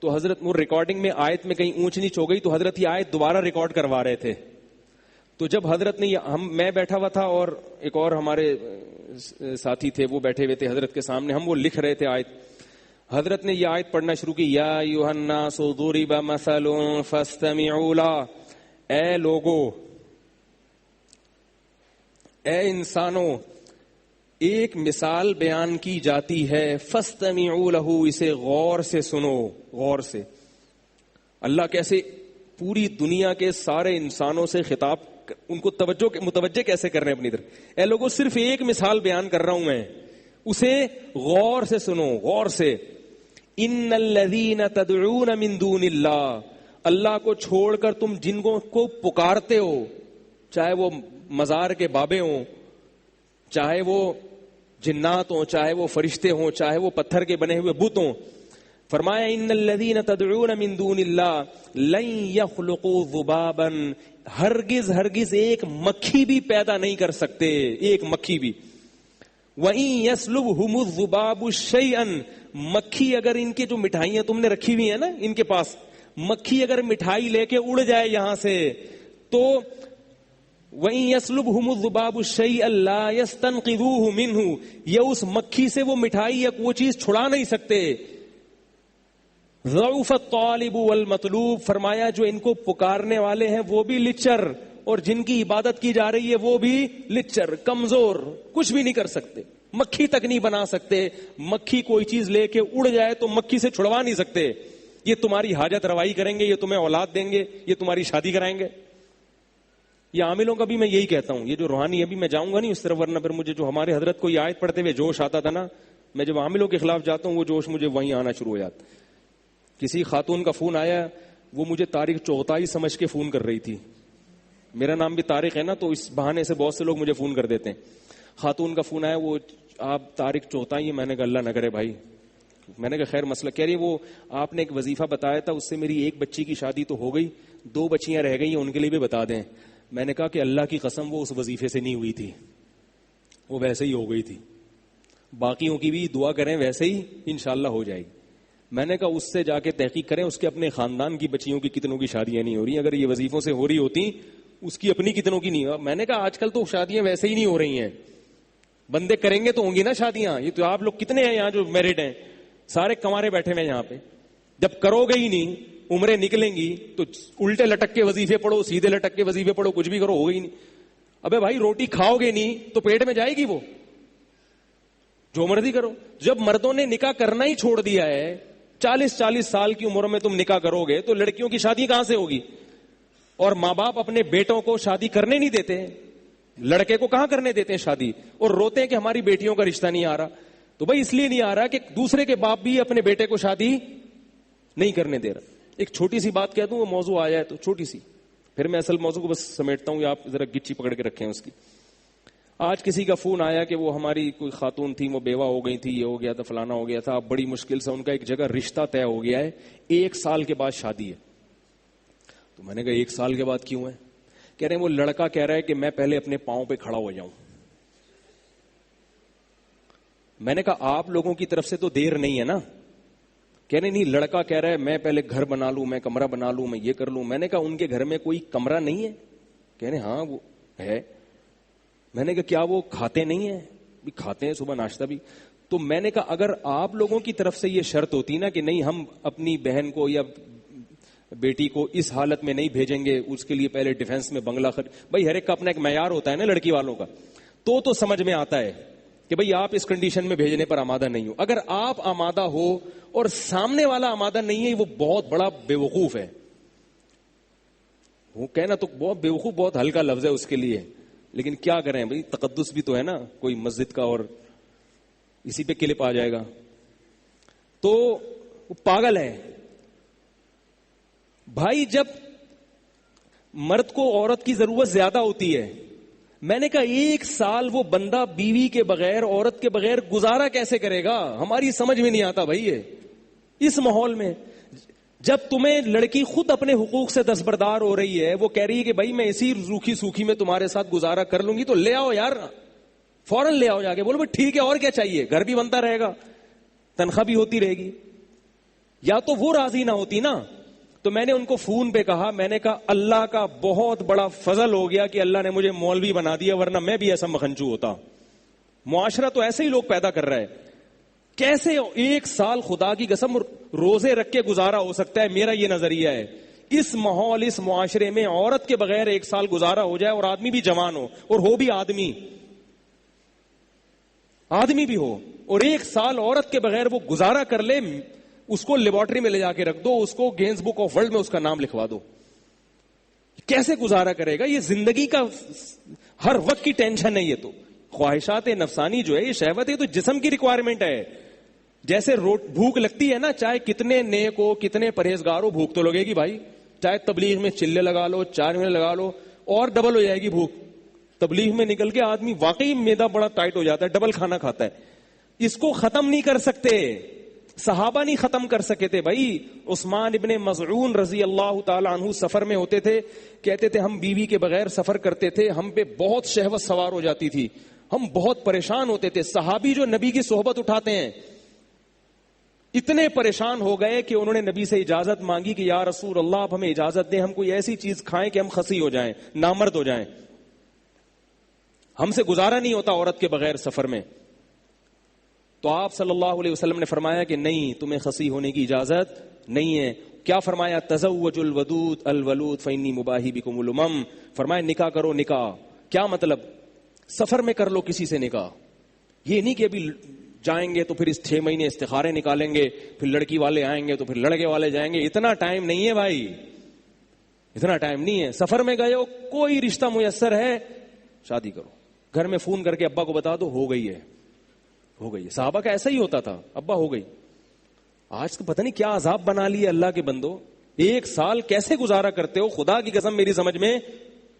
تو حضرت وہ ریکارڈنگ میں آیت میں کہیں اونچ نیچ ہو گئی تو حضرت یہ آیت دوبارہ ریکارڈ کروا رہے تھے. تو جب حضرت نے میں بیٹھا ہوا تھا اور ایک اور ہمارے ساتھی تھے, وہ بیٹھے ہوئے تھے حضرت کے سامنے, ہم وہ لکھ رہے تھے آیت. حضرت نے یہ آیت پڑھنا شروع کی, یا ایھا الناس ضرب مثل فاستمعوا له. اے لوگو, اے انسانوں, ایک مثال بیان کی جاتی ہے, فاستمعوا له, اسے غور سے سنو, غور سے. اللہ کیسے پوری دنیا کے سارے انسانوں سے خطاب, ان کو متوجہ کیسے کر رہے ہیں اپنی طرف. اے لوگوں, صرف ایک مثال بیان کر رہا ہوں میں, اسے غور سے سنو, غور سے. ان الذین تدعون من دون اللہ, اللہ کو چھوڑ کر تم جن کو پکارتے ہو, چاہے وہ مزار کے بابے ہوں, چاہے وہ جنات ہوں, چاہے وہ فرشتے ہوں, چاہے وہ پتھر کے بنے ہوئے بت ہوں. فرمایا ان الذین تدعون من دون اللہ لن یخلقوا ذبابا, ہرگز ہرگز ایک مکھی بھی پیدا نہیں کر سکتے, ایک مکھی بھی. وَإِن يَسْلُبْهُمُ الذُّبَابُ شَيْئًا, مکھی اگر ان کے جو مٹھائیاں تم نے رکھی ہوئی ہیں نا ان کے پاس, مکھی اگر مٹھائی لے کے اڑ جائے یہاں سے تو وَإِن يَسْلُبْهُمُ الذُّبَابُ شَيْئًا لَا يَسْتَنْقِذُوهُ مِنْهُ, یہ اس مکھی سے وہ مٹھائی یا وہ چیز چھڑا نہیں سکتے. ضعف الطالب والمطلوب, فرمایا جو ان کو پکارنے والے ہیں وہ بھی لچر, اور جن کی عبادت کی جا رہی ہے وہ بھی لچر, کمزور, کچھ بھی نہیں کر سکتے, مکھی تک نہیں بنا سکتے. مکھی کوئی چیز لے کے اڑ جائے تو مکھی سے چھڑوا نہیں سکتے. یہ تمہاری حاجت روائی کریں گے, یہ تمہیں اولاد دیں گے, یہ تمہاری شادی کرائیں گے. یہ عاملوں کا بھی میں یہی کہتا ہوں, یہ جو روحانی, ابھی میں جاؤں گا نہیں اس طرف, ورنہ پھر مجھے جو ہمارے حضرت کو یہ آیت پڑھتے ہوئے جوش آتا تھا نا, میں جب عاملوں کے خلاف جاتا ہوں وہ جوش مجھے وہیں آنا شروع ہو جاتا. کسی خاتون کا فون آیا, وہ مجھے طارق چوغتائی سمجھ کے فون کر رہی تھی. میرا نام بھی طارق ہے نا, تو اس بہانے سے بہت سے لوگ مجھے فون کر دیتے ہیں. خاتون کا فون آیا, وہ آپ طارق چوغتائی ہیں. میں نے کہا اللہ نہ کرے بھائی. میں نے کہا خیر مسئلہ, کہہ رہی وہ آپ نے ایک وظیفہ بتایا تھا, اس سے میری ایک بچی کی شادی تو ہو گئی, 2 بچیاں رہ گئی ہیں, ان کے لیے بھی بتا دیں. میں نے کہا کہ اللہ کی قسم وہ اس وظیفے سے نہیں ہوئی تھی, وہ ویسے ہی ہو گئی تھی, باقیوں کی بھی دعا کریں ویسے ہی انشاءاللہ ہو جائے گی. میں نے کہا اس سے جا کے تحقیق کریں, اس کے اپنے خاندان کی بچیوں کی کتنوں کی شادیاں نہیں ہو رہی. اگر یہ وظیفوں سے ہو رہی ہوتی, اس کی اپنی کتنوں کی نہیں. میں نے کہا آج کل تو شادیاں ویسے ہی نہیں ہو رہی ہیں, بندے کریں گے تو ہوں گی نا شادیاں. یہ تو آپ لوگ کتنے ہیں یہاں جو میرڈ ہیں, سارے کمارے بیٹھے ہوئے یہاں پہ. جب کرو گے ہی نہیں, عمریں نکلیں گی تو الٹے لٹک کے وظیفے پڑھو, سیدھے لٹک کے وظیفے پڑھو, کچھ بھی کرو, ہوگا ہی نہیں. ابے بھائی روٹی کھاؤ گے نہیں تو پیٹ میں جائے گی, وہ جو مرضی کرو. جب مردوں نے نکاح کرنا ہی چھوڑ دیا ہے, 40 سال کی عمر میں تم نکاح کرو گے تو لڑکیوں کی شادی کہاں سے ہوگی؟ اور ماں باپ اپنے بیٹوں کو شادی کرنے نہیں دیتے, لڑکے کو کہاں کرنے دیتے ہیں شادی, اور روتے ہیں کہ ہماری بیٹیوں کا رشتہ نہیں آ رہا. تو بھائی اس لیے نہیں آ رہا کہ دوسرے کے باپ بھی اپنے بیٹے کو شادی نہیں کرنے دے رہا. ایک چھوٹی سی بات کہہ دوں, وہ موضوع آیا ہے تو چھوٹی سی, پھر میں اصل موضوع کو بس سمیٹتا ہوں, آپ ذرا گچی پکڑ کے رکھیں اس کی. آج کسی کا فون آیا کہ وہ ہماری کوئی خاتون تھی, وہ بیوہ ہو گئی تھی, یہ ہو گیا تھا, فلانا ہو گیا تھا, اب بڑی مشکل سے ان کا ایک جگہ رشتہ طے ہو گیا ہے, 1 سال کے بعد شادی ہے. تو میں نے کہا 1 سال کے بعد کیوں ہے؟ کہہ رہے ہیں وہ لڑکا کہہ رہا ہے کہ میں پہلے اپنے پاؤں پہ کھڑا ہو جاؤں. میں نے کہا آپ لوگوں کی طرف سے تو دیر نہیں ہے نا. کہہ رہے نہیں, لڑکا کہہ رہا ہے میں پہلے گھر بنا لوں, میں کمرہ بنا لوں, میں یہ کر لوں. میں نے کہا ان کے گھر میں کوئی کمرہ نہیں ہے؟ کہہ رہے ہاں وہ ہے. میں نے کہا کیا وہ کھاتے نہیں ہیں؟ بھی کھاتے ہیں, صبح ناشتہ بھی. تو میں نے کہا اگر آپ لوگوں کی طرف سے یہ شرط ہوتی نا کہ نہیں ہم اپنی بہن کو یا بیٹی کو اس حالت میں نہیں بھیجیں گے, اس کے لیے پہلے ڈیفنس میں بنگلہ بھائی ہر ایک کا اپنا ایک معیار ہوتا ہے نا لڑکی والوں کا, تو سمجھ میں آتا ہے کہ بھئی آپ اس کنڈیشن میں بھیجنے پر آمادہ نہیں ہو. اگر آپ آمادہ ہو اور سامنے والا آمادہ نہیں ہے, وہ بہت بڑا بے وقوف ہے. وہ کہنا تو بہت بے وقوف بہت ہلکا لفظ ہے اس کے لیے, لیکن کیا کریں بھئی, تقدس بھی تو ہے نا کوئی مسجد کا, اور اسی پہ کلپ آ جائے گا. تو وہ پاگل ہے بھائی. جب مرد کو عورت کی ضرورت زیادہ ہوتی ہے, میں نے کہا 1 سال وہ بندہ بیوی کے بغیر, عورت کے بغیر گزارا کیسے کرے گا؟ ہماری سمجھ میں نہیں آتا بھائی. یہ اس ماحول میں جب تمہیں لڑکی خود اپنے حقوق سے دستبردار ہو رہی ہے, وہ کہہ رہی ہے کہ بھائی میں اسی روکھی سوکھی میں تمہارے ساتھ گزارا کر لوں گی, تو لے آؤ یار, فوراً لے آؤ جا کے. بولو بھائی ٹھیک ہے, اور کیا چاہیے, گھر بھی بنتا رہے گا, تنخواہ بھی ہوتی رہے گی. یا تو وہ راضی نہ ہوتی نا. تو میں نے ان کو فون پہ کہا, میں نے کہا اللہ کا بہت بڑا فضل ہو گیا کہ اللہ نے مجھے مولوی بنا دیا, ورنہ میں بھی ایسا مکھنچو ہوتا. معاشرہ تو ایسے ہی لوگ پیدا کر رہا ہے. کیسے 1 سال خدا کی قسم روزے رکھ کے گزارا ہو سکتا ہے؟ میرا یہ نظریہ ہے. اس ماحول, اس معاشرے میں عورت کے بغیر 1 سال گزارا ہو جائے, اور آدمی بھی جوان ہو, اور ہو بھی آدمی بھی ہو, اور 1 سال عورت کے بغیر وہ گزارا کر لے, اس کو لیبارٹری میں لے جا کے رکھ دو, اس کو گینز بک آف ورلڈ میں اس کا نام لکھوا دو. کیسے گزارا کرے گا؟ یہ زندگی کا ہر وقت کی ٹینشن ہے. یہ تو خواہشات نفسانی جو ہے, یہ شہوت ہے, تو جسم کی ریکوائرمنٹ ہے. جیسے بھوک لگتی ہے نا, چاہے کتنے نیک ہو, کتنے پرہیزگار ہو, بھوک تو لگے گی بھائی. چاہے تبلیغ میں چلے لگا لو, 4 مہینے لگا لو, اور ڈبل ہو جائے گی بھوک. تبلیغ میں نکل کے آدمی واقعی میدا بڑا ٹائٹ ہو جاتا ہے, ڈبل کھانا کھاتا ہے. اس کو ختم نہیں کر سکتے, صحابہ نہیں ختم کر سکے تھے بھائی. عثمان ابن مظعون رضی اللہ تعالی عنہ سفر میں ہوتے تھے, کہتے تھے ہم بیوی کے بغیر سفر کرتے تھے, ہم پہ بہت شہوت سوار ہو جاتی تھی, ہم بہت پریشان ہوتے تھے. صحابی جو نبی کی صحبت اٹھاتے ہیں, اتنے پریشان ہو گئے کہ انہوں نے نبی سے اجازت مانگی کہ یا رسول اللہ آپ ہمیں اجازت دیں, ہم کوئی ایسی چیز کھائیں کہ ہم خسی ہو جائیں, نامرد ہو جائیں, ہم سے گزارا نہیں ہوتا عورت کے بغیر سفر میں. تو آپ صلی اللہ علیہ وسلم نے فرمایا کہ نہیں, تمہیں خسی ہونے کی اجازت نہیں ہے. کیا فرمایا؟ تزوج الودود الولود فانی مباہی بکم الامم. فرمایا نکاح کرو. نکاح کیا مطلب؟ سفر میں کر لو کسی سے نکاح. یہ نہیں کہ ابھی جائیں گے تو پھر اس 6 مہینے استخارے نکالیں گے, پھر لڑکی والے آئیں گے تو پھر لڑکے والے جائیں گے. اتنا ٹائم نہیں ہے بھائی, اتنا ٹائم نہیں ہے. سفر میں گئے ہو, کوئی رشتہ میسر ہے, شادی کرو. گھر میں فون کر کے ابا کو بتا دو, ہو گئی ہے, ہو گئی. صحابہ کا ایسا ہی ہوتا تھا, ابا ہو گئی. آج تو پتہ نہیں کیا عذاب بنا لیا اللہ کے بندو. 1 سال کیسے گزارا کرتے ہو؟ خدا کی قسم میری سمجھ میں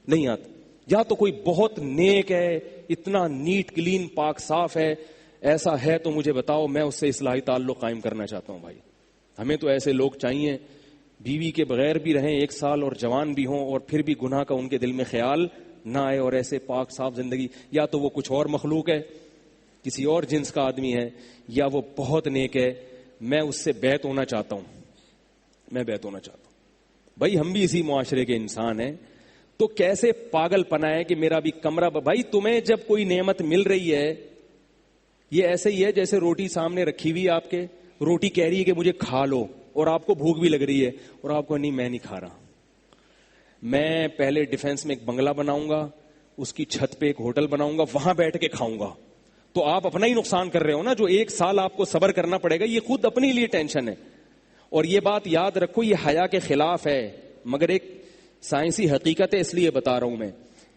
نہیں آتا. یا تو کوئی بہت نیک ہے, اتنا نیٹ کلین پاک صاف ہے, ایسا ہے تو مجھے بتاؤ, میں اس سے اصلاحی تعلق قائم کرنا چاہتا ہوں. بھائی ہمیں تو ایسے لوگ چاہیے, بیوی کے بغیر بھی رہیں 1 سال اور جوان بھی ہوں, اور پھر بھی گناہ کا ان کے دل میں خیال نہ آئے, اور ایسے پاک صاف زندگی. یا تو وہ کچھ اور مخلوق ہے, کسی اور جنس کا آدمی ہے, یا وہ بہت نیک ہے. میں اس سے بیعت ہونا چاہتا ہوں, میں بیعت ہونا چاہتا ہوں. بھائی ہم بھی اسی معاشرے کے انسان ہیں, تو کیسے پاگل پنا ہے کہ میرا بھی کمرہ. بھائی تمہیں جب کوئی نعمت مل رہی ہے, یہ ایسے ہی ہے جیسے روٹی سامنے رکھی ہوئی آپ کے, روٹی کہہ رہی ہے کہ مجھے کھا لو, اور آپ کو بھوک بھی لگ رہی ہے, اور آپ کو نہیں میں نہیں کھا رہا, میں پہلے ڈیفنس میں ایک بنگلہ بناؤں گا, اس کی چھت پہ ایک ہوٹل بناؤں گا, وہاں بیٹھ کے کھاؤں گا. تو آپ اپنا ہی نقصان کر رہے ہو نا. جو 1 سال آپ کو صبر کرنا پڑے گا, یہ خود اپنے لیے ٹینشن ہے. اور یہ بات یاد رکھو, یہ حیا کے خلاف ہے, مگر ایک سائنسی حقیقت ہے, اس لیے بتا رہا ہوں میں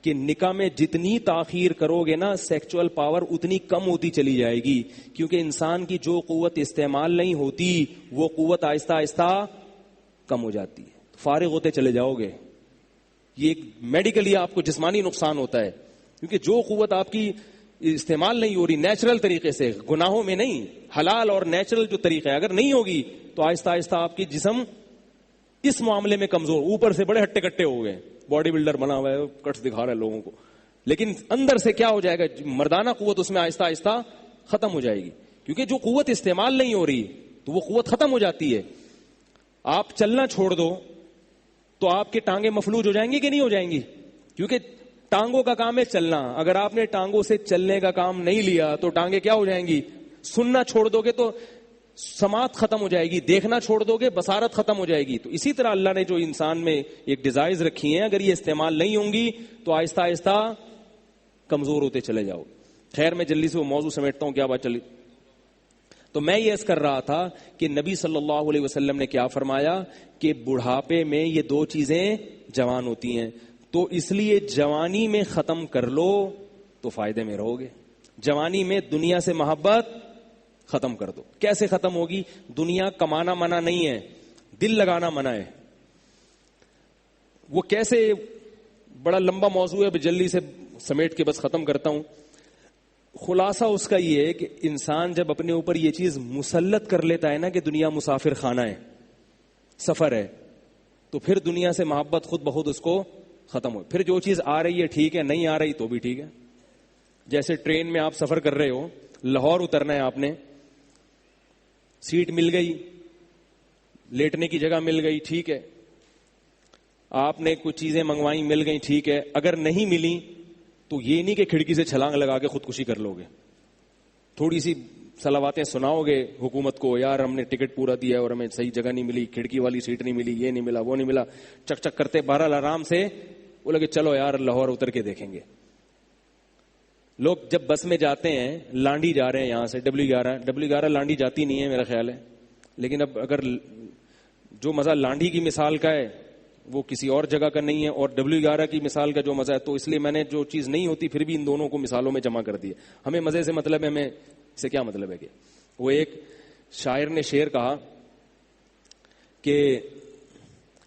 کہ نکاح میں جتنی تاخیر کرو گے نا سیکچول پاور اتنی کم ہوتی چلی جائے گی, کیونکہ انسان کی جو قوت استعمال نہیں ہوتی وہ قوت آہستہ آہستہ کم ہو جاتی ہے, فارغ ہوتے چلے جاؤ گے. یہ ایک میڈیکلی آپ کو جسمانی نقصان ہوتا ہے, کیونکہ جو قوت آپ کی استعمال نہیں ہو رہی نیچرل طریقے سے, گناہوں میں نہیں, حلال اور نیچرل جو طریقہ ہے, اگر نہیں ہوگی تو آہستہ آہستہ آپ کی جسم اس معاملے میں کمزور, اوپر سے بڑے ہٹے کٹے ہو گئے, باڈی بلڈر بنا ہوا ہے, کٹس دکھا رہا ہے لوگوں کو, لیکن اندر سے کیا ہو جائے گا, مردانہ قوت اس میں آہستہ آہستہ ختم ہو جائے گی, کیونکہ جو قوت استعمال نہیں ہو رہی تو وہ قوت ختم ہو جاتی ہے. آپ چلنا چھوڑ دو تو آپ کے ٹانگیں مفلوج ہو جائیں گی کہ نہیں ہو جائیں گی, کیونکہ ٹانگوں کا کام ہے چلنا. اگر آپ نے ٹانگوں سے چلنے کا کام نہیں لیا تو ٹانگیں کیا ہو جائیں گی, سننا چھوڑ دو گے تو سماعت ختم ہو جائے گی, دیکھنا چھوڑ دو گے بصارت ختم ہو جائے گی. تو اسی طرح اللہ نے جو انسان میں ایک ڈیزائرز رکھی ہیں, اگر یہ استعمال نہیں ہوں گی تو آہستہ آہستہ کمزور ہوتے چلے جاؤ. خیر میں جلدی سے وہ موضوع سمیٹتا ہوں, کیا بات چلی. تو میں یہ عرض کر رہا تھا کہ نبی صلی اللہ علیہ وسلم نے کیا فرمایا کہ بڑھاپے میں یہ دو چیزیں جوان ہوتی ہیں, تو اس لیے جوانی میں ختم کر لو تو فائدے میں رہو گے. جوانی میں دنیا سے محبت ختم کر دو. کیسے ختم ہوگی؟ دنیا کمانا منع نہیں ہے, دل لگانا منع ہے. وہ کیسے, بڑا لمبا موضوع ہے, جلدی سے سمیٹ کے بس ختم کرتا ہوں. خلاصہ اس کا یہ ہے کہ انسان جب اپنے اوپر یہ چیز مسلط کر لیتا ہے نا کہ دنیا مسافر خانہ ہے, سفر ہے, تو پھر دنیا سے محبت خود بخود اس کو ختم ہو. پھر جو چیز آ رہی ہے ٹھیک ہے, نہیں آ رہی تو بھی ٹھیک ہے. جیسے ٹرین میں آپ سفر کر رہے ہو, لاہور اترنا ہے, آپ نے سیٹ مل گئی, لیٹنے کی جگہ مل گئی, ٹھیک ہے. آپ نے کچھ چیزیں منگوائی, مل گئی, ٹھیک ہے. اگر نہیں ملی تو یہ نہیں کہ کھڑکی سے چھلانگ لگا کے خودکشی کر لو گے, تھوڑی سی صلواتیں سناؤ گے حکومت کو, یار ہم نے ٹکٹ پورا دیا ہے اور ہمیں صحیح جگہ نہیں ملی, کھڑکی والی سیٹ نہیں ملی, یہ نہیں ملا, وہ نہیں ملا, چک چک کرتے بہرحال آرام سے بولے کہ چلو یار لاہور اتر کے دیکھیں گے. لوگ جب بس میں جاتے ہیں, لانڈی جا رہے ہیں یہاں سے W11 لانڈی جاتی نہیں ہے میرا خیال ہے, لیکن اب اگر جو مزہ لانڈی کی مثال کا ہے وہ کسی اور جگہ کا نہیں ہے, اور W11 کی مثال کا جو مزہ ہے, تو اس لیے میں نے جو چیز نہیں ہوتی پھر بھی ان دونوں کو مثالوں میں جمع کر دیا. ہمیں مزے سے مطلب ہے, ہمیں سے کیا مطلب ہے کہ وہ ایک شاعر نے شعر کہا کہ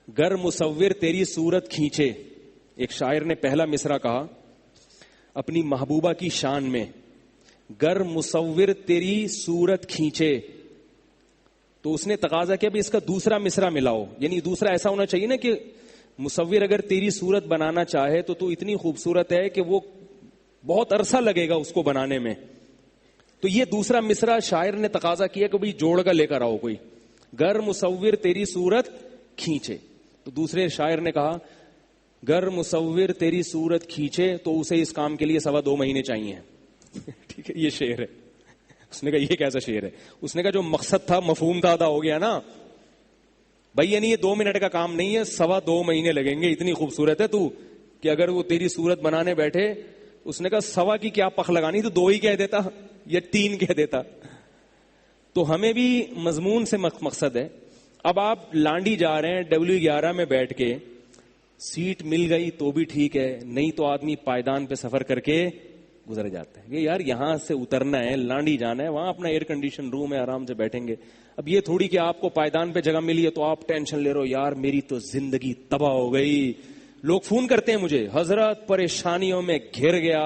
گر مصور تیری صورت کھینچے. ایک شاعر نے پہلا مصرع کہا اپنی محبوبہ کی شان میں, گر مصور تیری صورت کھینچے, تو اس نے تقاضا کیا بھی اس کا دوسرا مصرع ملاؤ, یعنی دوسرا ایسا ہونا چاہیے نا کہ مصور اگر تیری صورت بنانا چاہے تو اتنی خوبصورت ہے کہ وہ بہت عرصہ لگے گا اس کو بنانے میں. تو یہ دوسرا مصرع شاعر نے تقاضا کیا کہ بھئی جوڑ کا لے کر آؤ کوئی, گر مصور تیری صورت کھینچے. تو دوسرے شاعر نے کہا گر مصور تیری صورت کھینچے تو اسے اس کام کے لیے 2.25 مہینے چاہیے. ٹھیک ہے, یہ شعر ہے. اس نے کہا یہ کیسا شعر ہے؟ اس نے کہا جو مقصد تھا مفہوم تھا ادا ہو گیا نا بھائی, یعنی یہ 2 منٹ کا کام نہیں ہے, 2.25 مہینے لگیں گے. اتنی خوبصورت ہے تو کہ اگر وہ تیری صورت بنانے بیٹھے, اس نے کہا 1.25 کی کیا پخ لگانی, تو 2 ہی کہہ دیتا یا 3 کہہ دیتا. تو ہمیں بھی مضمون سے مقصد ہے. اب آپ لانڈی جا رہے ہیں, W11 میں بیٹھ کے, سیٹ مل گئی تو بھی ٹھیک ہے, نہیں تو آدمی پائیدان پہ سفر کر کے گزر جاتا ہے کہ یار یہاں سے اترنا ہے, لانڈی جانا ہے, وہاں اپنا ایئر کنڈیشن روم ہے, آرام سے بیٹھیں گے. اب یہ تھوڑی کہ آپ کو پائیدان پہ جگہ ملی ہے تو آپ ٹینشن لے رہے ہو, یار میری تو زندگی تباہ ہو گئی. لوگ فون کرتے ہیں مجھے, حضرت پریشانیوں میں گھر گیا,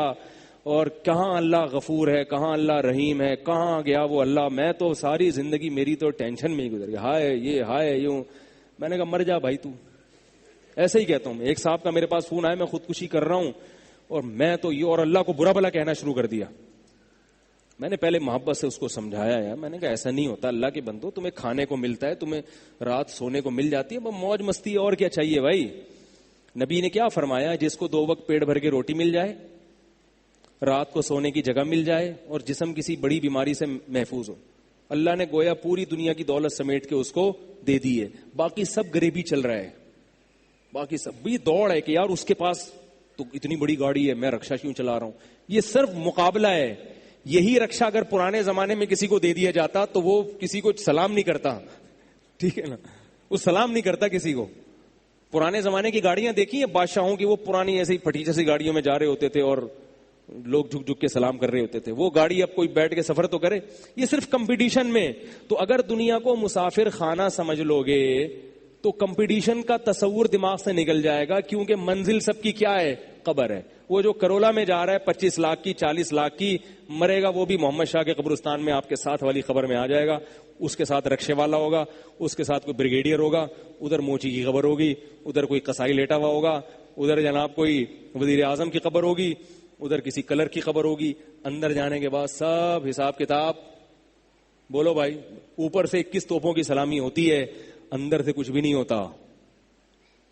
اور کہاں اللہ غفور ہے, کہاں اللہ رحیم ہے, کہاں گیا وہ اللہ, میں تو ساری زندگی میری تو ٹینشن میں ہی گزر گیا, ہائے یہ ہائے یوں. میں نے کہا مر جا بھائی تو. ایسے ہی کہتا ہوں. ایک صاحب کا میرے پاس فون آیا, میں خودکشی کر رہا ہوں, اور میں تو یہ اور اللہ کو برا بھلا کہنا شروع کر دیا. میں نے پہلے محبت سے اس کو سمجھایا ہے, میں نے کہا ایسا نہیں ہوتا, اللہ کے بندو, تمہیں کھانے کو ملتا ہے, تمہیں رات سونے کو مل جاتی ہے, موج مستی اور کیا چاہیے بھائی. نبی نے کیا فرمایا, جس کو 2 وقت پیٹ بھر کے روٹی مل جائے, رات کو سونے کی جگہ مل جائے, اور جسم کسی بڑی بیماری سے محفوظ ہو, اللہ نے گویا پوری دنیا کی دولت سمیٹ کے اس کو دے دی ہے. باقی سب غریبی چل رہا ہے, باقی سب بھی دوڑ ہے کہ یار اس کے پاس تو اتنی بڑی گاڑی ہے, میں رکشا کیوں چلا رہا ہوں. یہ صرف مقابلہ ہے. یہی رکشا اگر پرانے زمانے میں کسی کو دے دیا جاتا تو وہ کسی کو سلام نہیں کرتا, ٹھیک ہے نا, وہ سلام نہیں کرتا کسی کو. پرانے زمانے کی گاڑیاں دیکھی ہیں بادشاہوں کی, وہ پرانی ایسے ہی پھٹی جیسی گاڑیوں میں جا رہے ہوتے تھے اور لوگ جھک جھک کے سلام کر رہے ہوتے تھے. وہ گاڑی اب کوئی بیٹھ کے سفر تو کرے. یہ صرف کمپٹیشن میں. تو اگر دنیا کو مسافر خانہ سمجھ لو گے تو کمپٹیشن کا تصور دماغ سے نکل جائے گا, کیونکہ منزل سب کی کیا ہے؟ قبر ہے. وہ جو کرولا میں جا رہا ہے 25 لاکھ کی 40 لاکھ کی, مرے گا وہ بھی محمد شاہ کے قبرستان میں آپ کے ساتھ والی قبر میں آ جائے گا. اس کے ساتھ رکشے والا ہوگا, اس کے ساتھ کوئی بریگیڈیئر ہوگا, ادھر موچی کی قبر ہوگی, ادھر کوئی قصائی لیٹا ہوا ہوگا, ادھر جناب کوئی وزیر اعظم کی قبر ہوگی, ادھر کسی کلر کی خبر ہوگی. اندر جانے کے بعد سب حساب کتاب, بولو بھائی, اوپر سے 21 توپوں کی سلامی ہوتی ہے, اندر سے کچھ بھی نہیں ہوتا.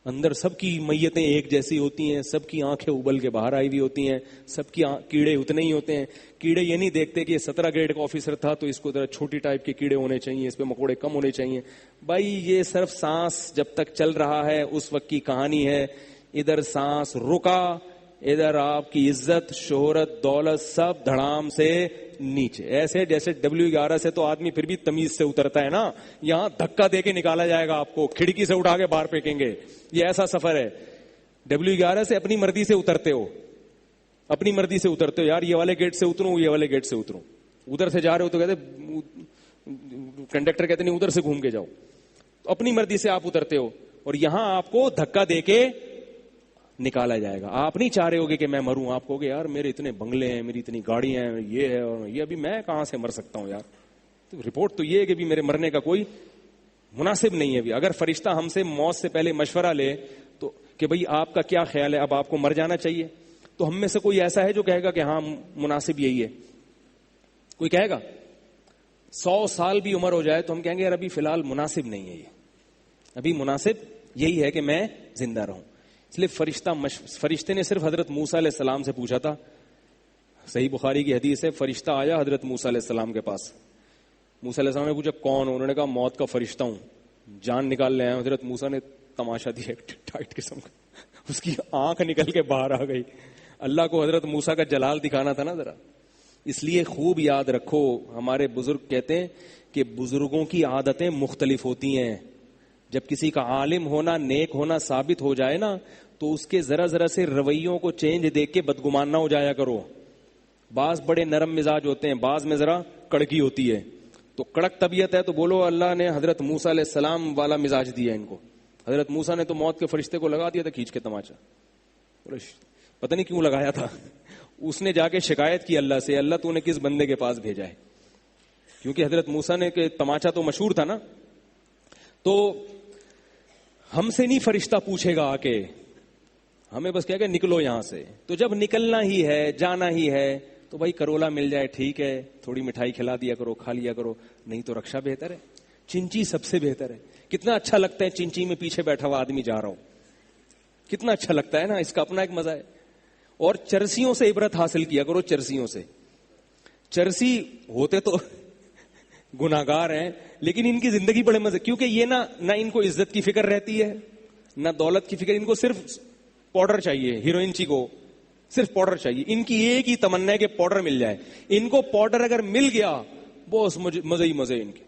اندر سب کی میتیں ایک جیسی ہوتی ہیں, سب کی آنکھیں ابل کے باہر آئی ہوئی ہوتی ہیں, سب کی کیڑے اتنے ہی ہوتے ہیں. کیڑے یہ نہیں دیکھتے کہ یہ 17 گریڈ کا آفیسر تھا تو اس کو ذرا چھوٹی ٹائپ کے کیڑے ہونے چاہیے, اس پہ مکوڑے کم ہونے چاہیے. بھائی یہ صرف سانس جب تک چل رہا ہے اس وقت کی کہانی ہے. ادھر سانس رکا, ادھر آپ کی عزت شہرت دولت سب دھڑام سے نیچے. ایسے جیسے W11 سے تو آدمی پھر بھی تمیز سے اترتا ہے نا, یہاں دھکا دے کے نکالا جائے گا آپ کو, کھڑکی سے اٹھا کے باہر پھینکیں گے. یہ ایسا سفر ہے. W11 سے اپنی مرضی سے اترتے ہو, اپنی مرضی سے اترتے ہو. یار یہ والے گیٹ سے اتروں, یہ والے گیٹ سے اتروں. ادھر سے جا رہے ہو تو کہتے کنڈکٹر کہتے نہیں ادھر سے گھوم کے جاؤ. تو اپنی مرضی سے آپ اترتے ہو, اور یہاں آپ کو دھکا دے کے نکالا جائے گا. آپ نہیں چاہ رہے ہوگے کہ میں مروں, آپ کہو گے یار میرے اتنے بنگلے ہیں, میری اتنی گاڑیاں ہیں, یہ ہے اور یہ, ابھی میں کہاں سے مر سکتا ہوں یار. تو رپورٹ تو یہ ہے کہ بھی میرے مرنے کا کوئی مناسب نہیں ہے. ابھی اگر فرشتہ ہم سے موت سے پہلے مشورہ لے تو کہ بھئی آپ کا کیا خیال ہے, اب آپ کو مر جانا چاہیے, تو ہم میں سے کوئی ایسا ہے جو کہے گا کہ ہاں مناسب یہی ہے؟ کوئی کہے گا؟ 100 سال بھی عمر ہو جائے تو ہم کہیں گے یار ابھی فی الحال مناسب نہیں ہے, یہ ابھی مناسب یہی ہے کہ میں زندہ رہوں. اس لیے فرشتے نے صرف حضرت موسیٰ علیہ السلام سے پوچھا تھا. صحیح بخاری کی حدیث ہے, فرشتہ آیا حضرت موسیٰ علیہ السلام کے پاس. موسیٰ علیہ السلام نے پوچھا کون ہو؟ انہوں نے کہا موت کا فرشتہ ہوں, جان نکال لے آئے. حضرت موسیٰ نے تماشا دیا ٹائٹ قسم کا, اس کی آنکھ نکل کے باہر آ گئی. اللہ کو حضرت موسیٰ کا جلال دکھانا تھا نا ذرا. اس لیے خوب یاد رکھو, ہمارے بزرگ کہتے ہیں کہ بزرگوں کی عادتیں مختلف ہوتی ہیں. جب کسی کا عالم ہونا نیک ہونا ثابت ہو جائے نا تو اس کے ذرا ذرا سے رویوں کو چینج دیکھ کے بدگمان نہ ہو جایا کرو. بعض بڑے نرم مزاج ہوتے ہیں, بعض میں ذرا کڑکی ہوتی ہے. تو کڑک طبیعت ہے تو بولو اللہ نے حضرت موسیٰ علیہ السلام والا مزاج دیا ان کو. حضرت موسیٰ نے تو موت کے فرشتے کو لگا دیا تھا کھینچ کے تماچا, پتہ نہیں کیوں لگایا تھا. اس نے جا کے شکایت کی اللہ سے, اللہ تو نے کس بندے کے پاس بھیجا ہے, کیونکہ حضرت موسیٰ نے کہ تماچا تو مشہور تھا نا. تو ہم سے نہیں فرشتہ پوچھے گا آ کے, ہمیں بس کہے گا نکلو یہاں سے. تو جب نکلنا ہی ہے, جانا ہی ہے, تو بھائی کرولا مل جائے ٹھیک ہے, تھوڑی مٹھائی کھلا دیا کرو, کھا لیا کرو, نہیں تو رکشا بہتر ہے, چنچی سب سے بہتر ہے. کتنا اچھا لگتا ہے چنچی میں پیچھے بیٹھا ہوا آدمی جا رہا ہو, کتنا اچھا لگتا ہے نا, اس کا اپنا ایک مزہ ہے. اور چرسیوں سے عبرت حاصل کیا کرو, چرسیوں سے. چرسی ہوتے تو گناہگار ہیں لیکن ان کی زندگی بڑے مزے, کیونکہ یہ نہ ان کو عزت کی فکر رہتی ہے نہ دولت کی فکر, ان کو صرف پاؤڈر چاہیے. ہیروئنچی کو صرف پاؤڈر چاہیے, ان کی ایک ہی تمنا ہے کہ پاؤڈر مل جائے. ان کو پاؤڈر اگر مل گیا بہت مزے ہی مزے ان کے.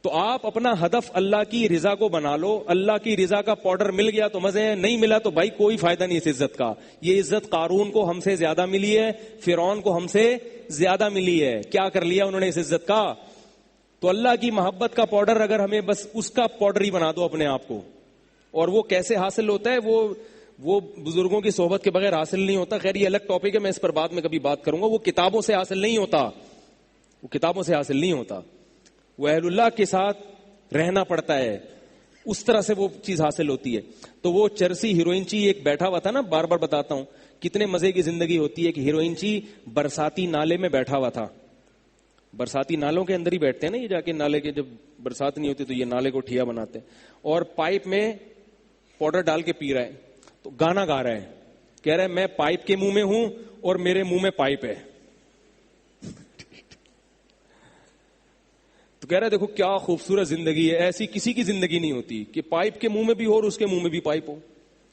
تو آپ اپنا ہدف اللہ کی رضا کو بنا لو. اللہ کی رضا کا پاؤڈر مل گیا تو مزے ہیں, نہیں ملا تو بھائی کوئی فائدہ نہیں اس عزت کا. یہ عزت قارون کو ہم سے زیادہ ملی ہے, فرعون کو ہم سے زیادہ ملی ہے. کیا کر لیا انہوں نے اس عزت کا؟ تو اللہ کی محبت کا پاؤڈر اگر ہمیں بس اس کا پاؤڈر ہی بنا دو اپنے آپ کو. اور وہ کیسے حاصل ہوتا ہے, وہ بزرگوں کی صحبت کے بغیر حاصل نہیں ہوتا. خیر یہ الگ ٹاپک ہے, میں اس پر بعد میں کبھی بات کروں گا. وہ کتابوں سے حاصل نہیں ہوتا, وہ کتابوں سے حاصل نہیں ہوتا, وہ اہل اللہ کے ساتھ رہنا پڑتا ہے, اس طرح سے وہ چیز حاصل ہوتی ہے. تو وہ چرسی ہیروئنچی ایک بیٹھا ہوا تھا نا, بار بار بتاتا ہوں کتنے مزے کی زندگی ہوتی ہے کہ ہیروئنچی برساتی نالے میں بیٹھا ہوا تھا. برساتی نالوں کے اندر ہی بیٹھتے ہیں نا یہ جا کے, نالے کے جب برسات نہیں ہوتی تو یہ نالے کو ٹھیا بناتے ہیں, اور پائپ میں پاؤڈر ڈال کے پی رہا ہے. تو گانا گا رہا ہے, کہہ رہا ہے میں پائپ کے منہ میں ہوں اور میرے منہ میں پائپ ہے. تو کہہ رہا ہے دیکھو کیا خوبصورت زندگی ہے, ایسی کسی کی زندگی نہیں ہوتی کہ پائپ کے منہ میں بھی ہو اور اس کے منہ میں بھی پائپ ہو.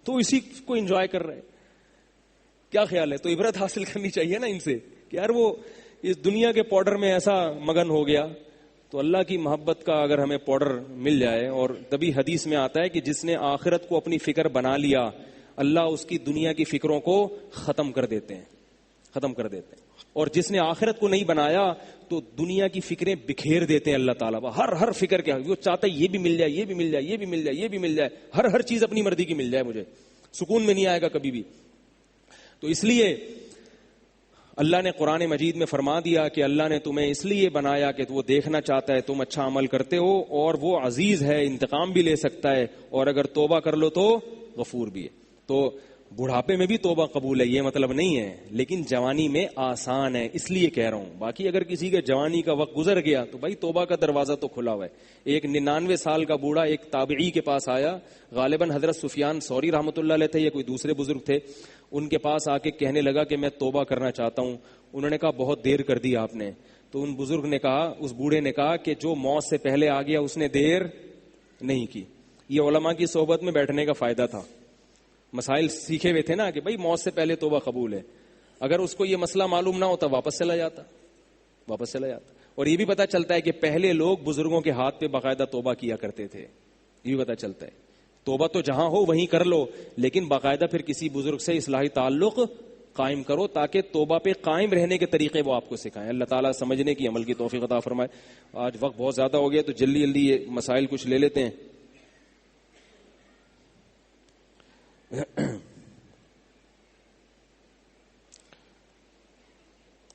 تو اسی کو انجوائے کر رہے ہیں. کیا خیال ہے؟ تو عبرت حاصل کرنی چاہیے نا ان سے کہ یار وہ اس دنیا کے پاؤڈر میں ایسا مگن ہو گیا تو اللہ کی محبت کا اگر ہمیں پاؤڈر مل جائے، اور تبھی حدیث میں آتا ہے کہ جس نے آخرت کو اپنی فکر بنا لیا اللہ اس کی دنیا کی فکروں کو ختم کر دیتے ہیں، اور جس نے آخرت کو نہیں بنایا تو دنیا کی فکریں بکھیر دیتے ہیں اللہ تعالیٰ. ہر فکر کیا وہ چاہتا ہے یہ بھی مل جائے، یہ بھی مل جائے، یہ بھی مل جائے، یہ بھی مل جائے، ہر چیز اپنی مرضی کی مل جائے، مجھے سکون میں نہیں آئے گا کبھی بھی. تو اس لیے اللہ نے قرآن مجید میں فرما دیا کہ اللہ نے تمہیں اس لیے بنایا کہ وہ دیکھنا چاہتا ہے تم اچھا عمل کرتے ہو، اور وہ عزیز ہے، انتقام بھی لے سکتا ہے، اور اگر توبہ کر لو تو غفور بھی ہے. تو بڑھاپے میں بھی توبہ قبول ہے، یہ مطلب نہیں ہے، لیکن جوانی میں آسان ہے، اس لیے کہہ رہا ہوں. باقی اگر کسی کے جوانی کا وقت گزر گیا تو بھائی توبہ کا دروازہ تو کھلا ہوا ہے. ایک 99 سال کا بوڑھا ایک تابعی کے پاس آیا، غالباً حضرت سفیان ثوری رحمۃ اللہ علیہ تھے یا کوئی دوسرے بزرگ تھے. ان کے پاس آ کے کہنے لگا کہ میں توبہ کرنا چاہتا ہوں. انہوں نے کہا بہت دیر کر دی آپ نے. تو ان بزرگ نے کہا، اس بوڑھے نے کہا کہ جو موت سے پہلے آ گیا اس نے دیر نہیں کی. یہ علماء کی صحبت میں بیٹھنے کا فائدہ تھا. مسائل سیکھے ہوئے تھے نا کہ بھائی موت سے پہلے توبہ قبول ہے. اگر اس کو یہ مسئلہ معلوم نہ ہوتا واپس چلا جاتا. اور یہ بھی پتا چلتا ہے کہ پہلے لوگ بزرگوں کے ہاتھ پہ باقاعدہ توبہ کیا کرتے تھے. یہ بھی پتا چلتا ہے. توبہ تو جہاں ہو وہیں کر لو، لیکن باقاعدہ پھر کسی بزرگ سے اصلاحی تعلق قائم کرو تاکہ توبہ پہ قائم رہنے کے طریقے وہ آپ کو سکھائیں. اللہ تعالیٰ سمجھنے کی، عمل کی توفیق عطا فرمائے. آج وقت بہت زیادہ ہو گیا تو جلدی یہ مسائل کچھ لے لیتے ہیں.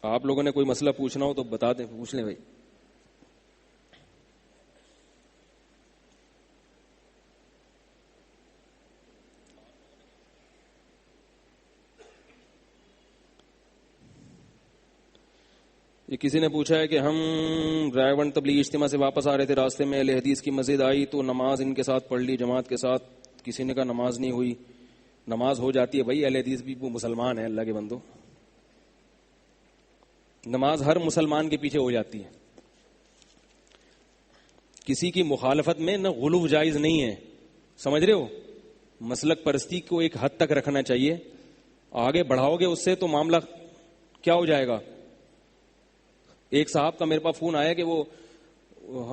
آپ لوگوں نے کوئی مسئلہ پوچھنا ہو تو بتا دیں، پوچھ لیں بھائی. یہ کسی نے پوچھا ہے کہ ہم رائے تبلیغی اجتماع سے واپس آ رہے تھے، راستے میں اہل حدیث کی مسجد آئی تو نماز ان کے ساتھ پڑھ لی جماعت کے ساتھ. کسی نے کہا نماز نہیں ہوئی. نماز ہو جاتی ہے بھائی، اہل حدیث بھی وہ مسلمان ہے، اللہ کے بندو. نماز ہر مسلمان کے پیچھے ہو جاتی ہے. کسی کی مخالفت میں نہ غلو جائز نہیں ہے، سمجھ رہے ہو. مسلک پرستی کو ایک حد تک رکھنا چاہیے. آگے بڑھاؤ گے اس سے تو معاملہ کیا ہو جائے گا. ایک صاحب کا میرے پاس فون آیا کہ وہ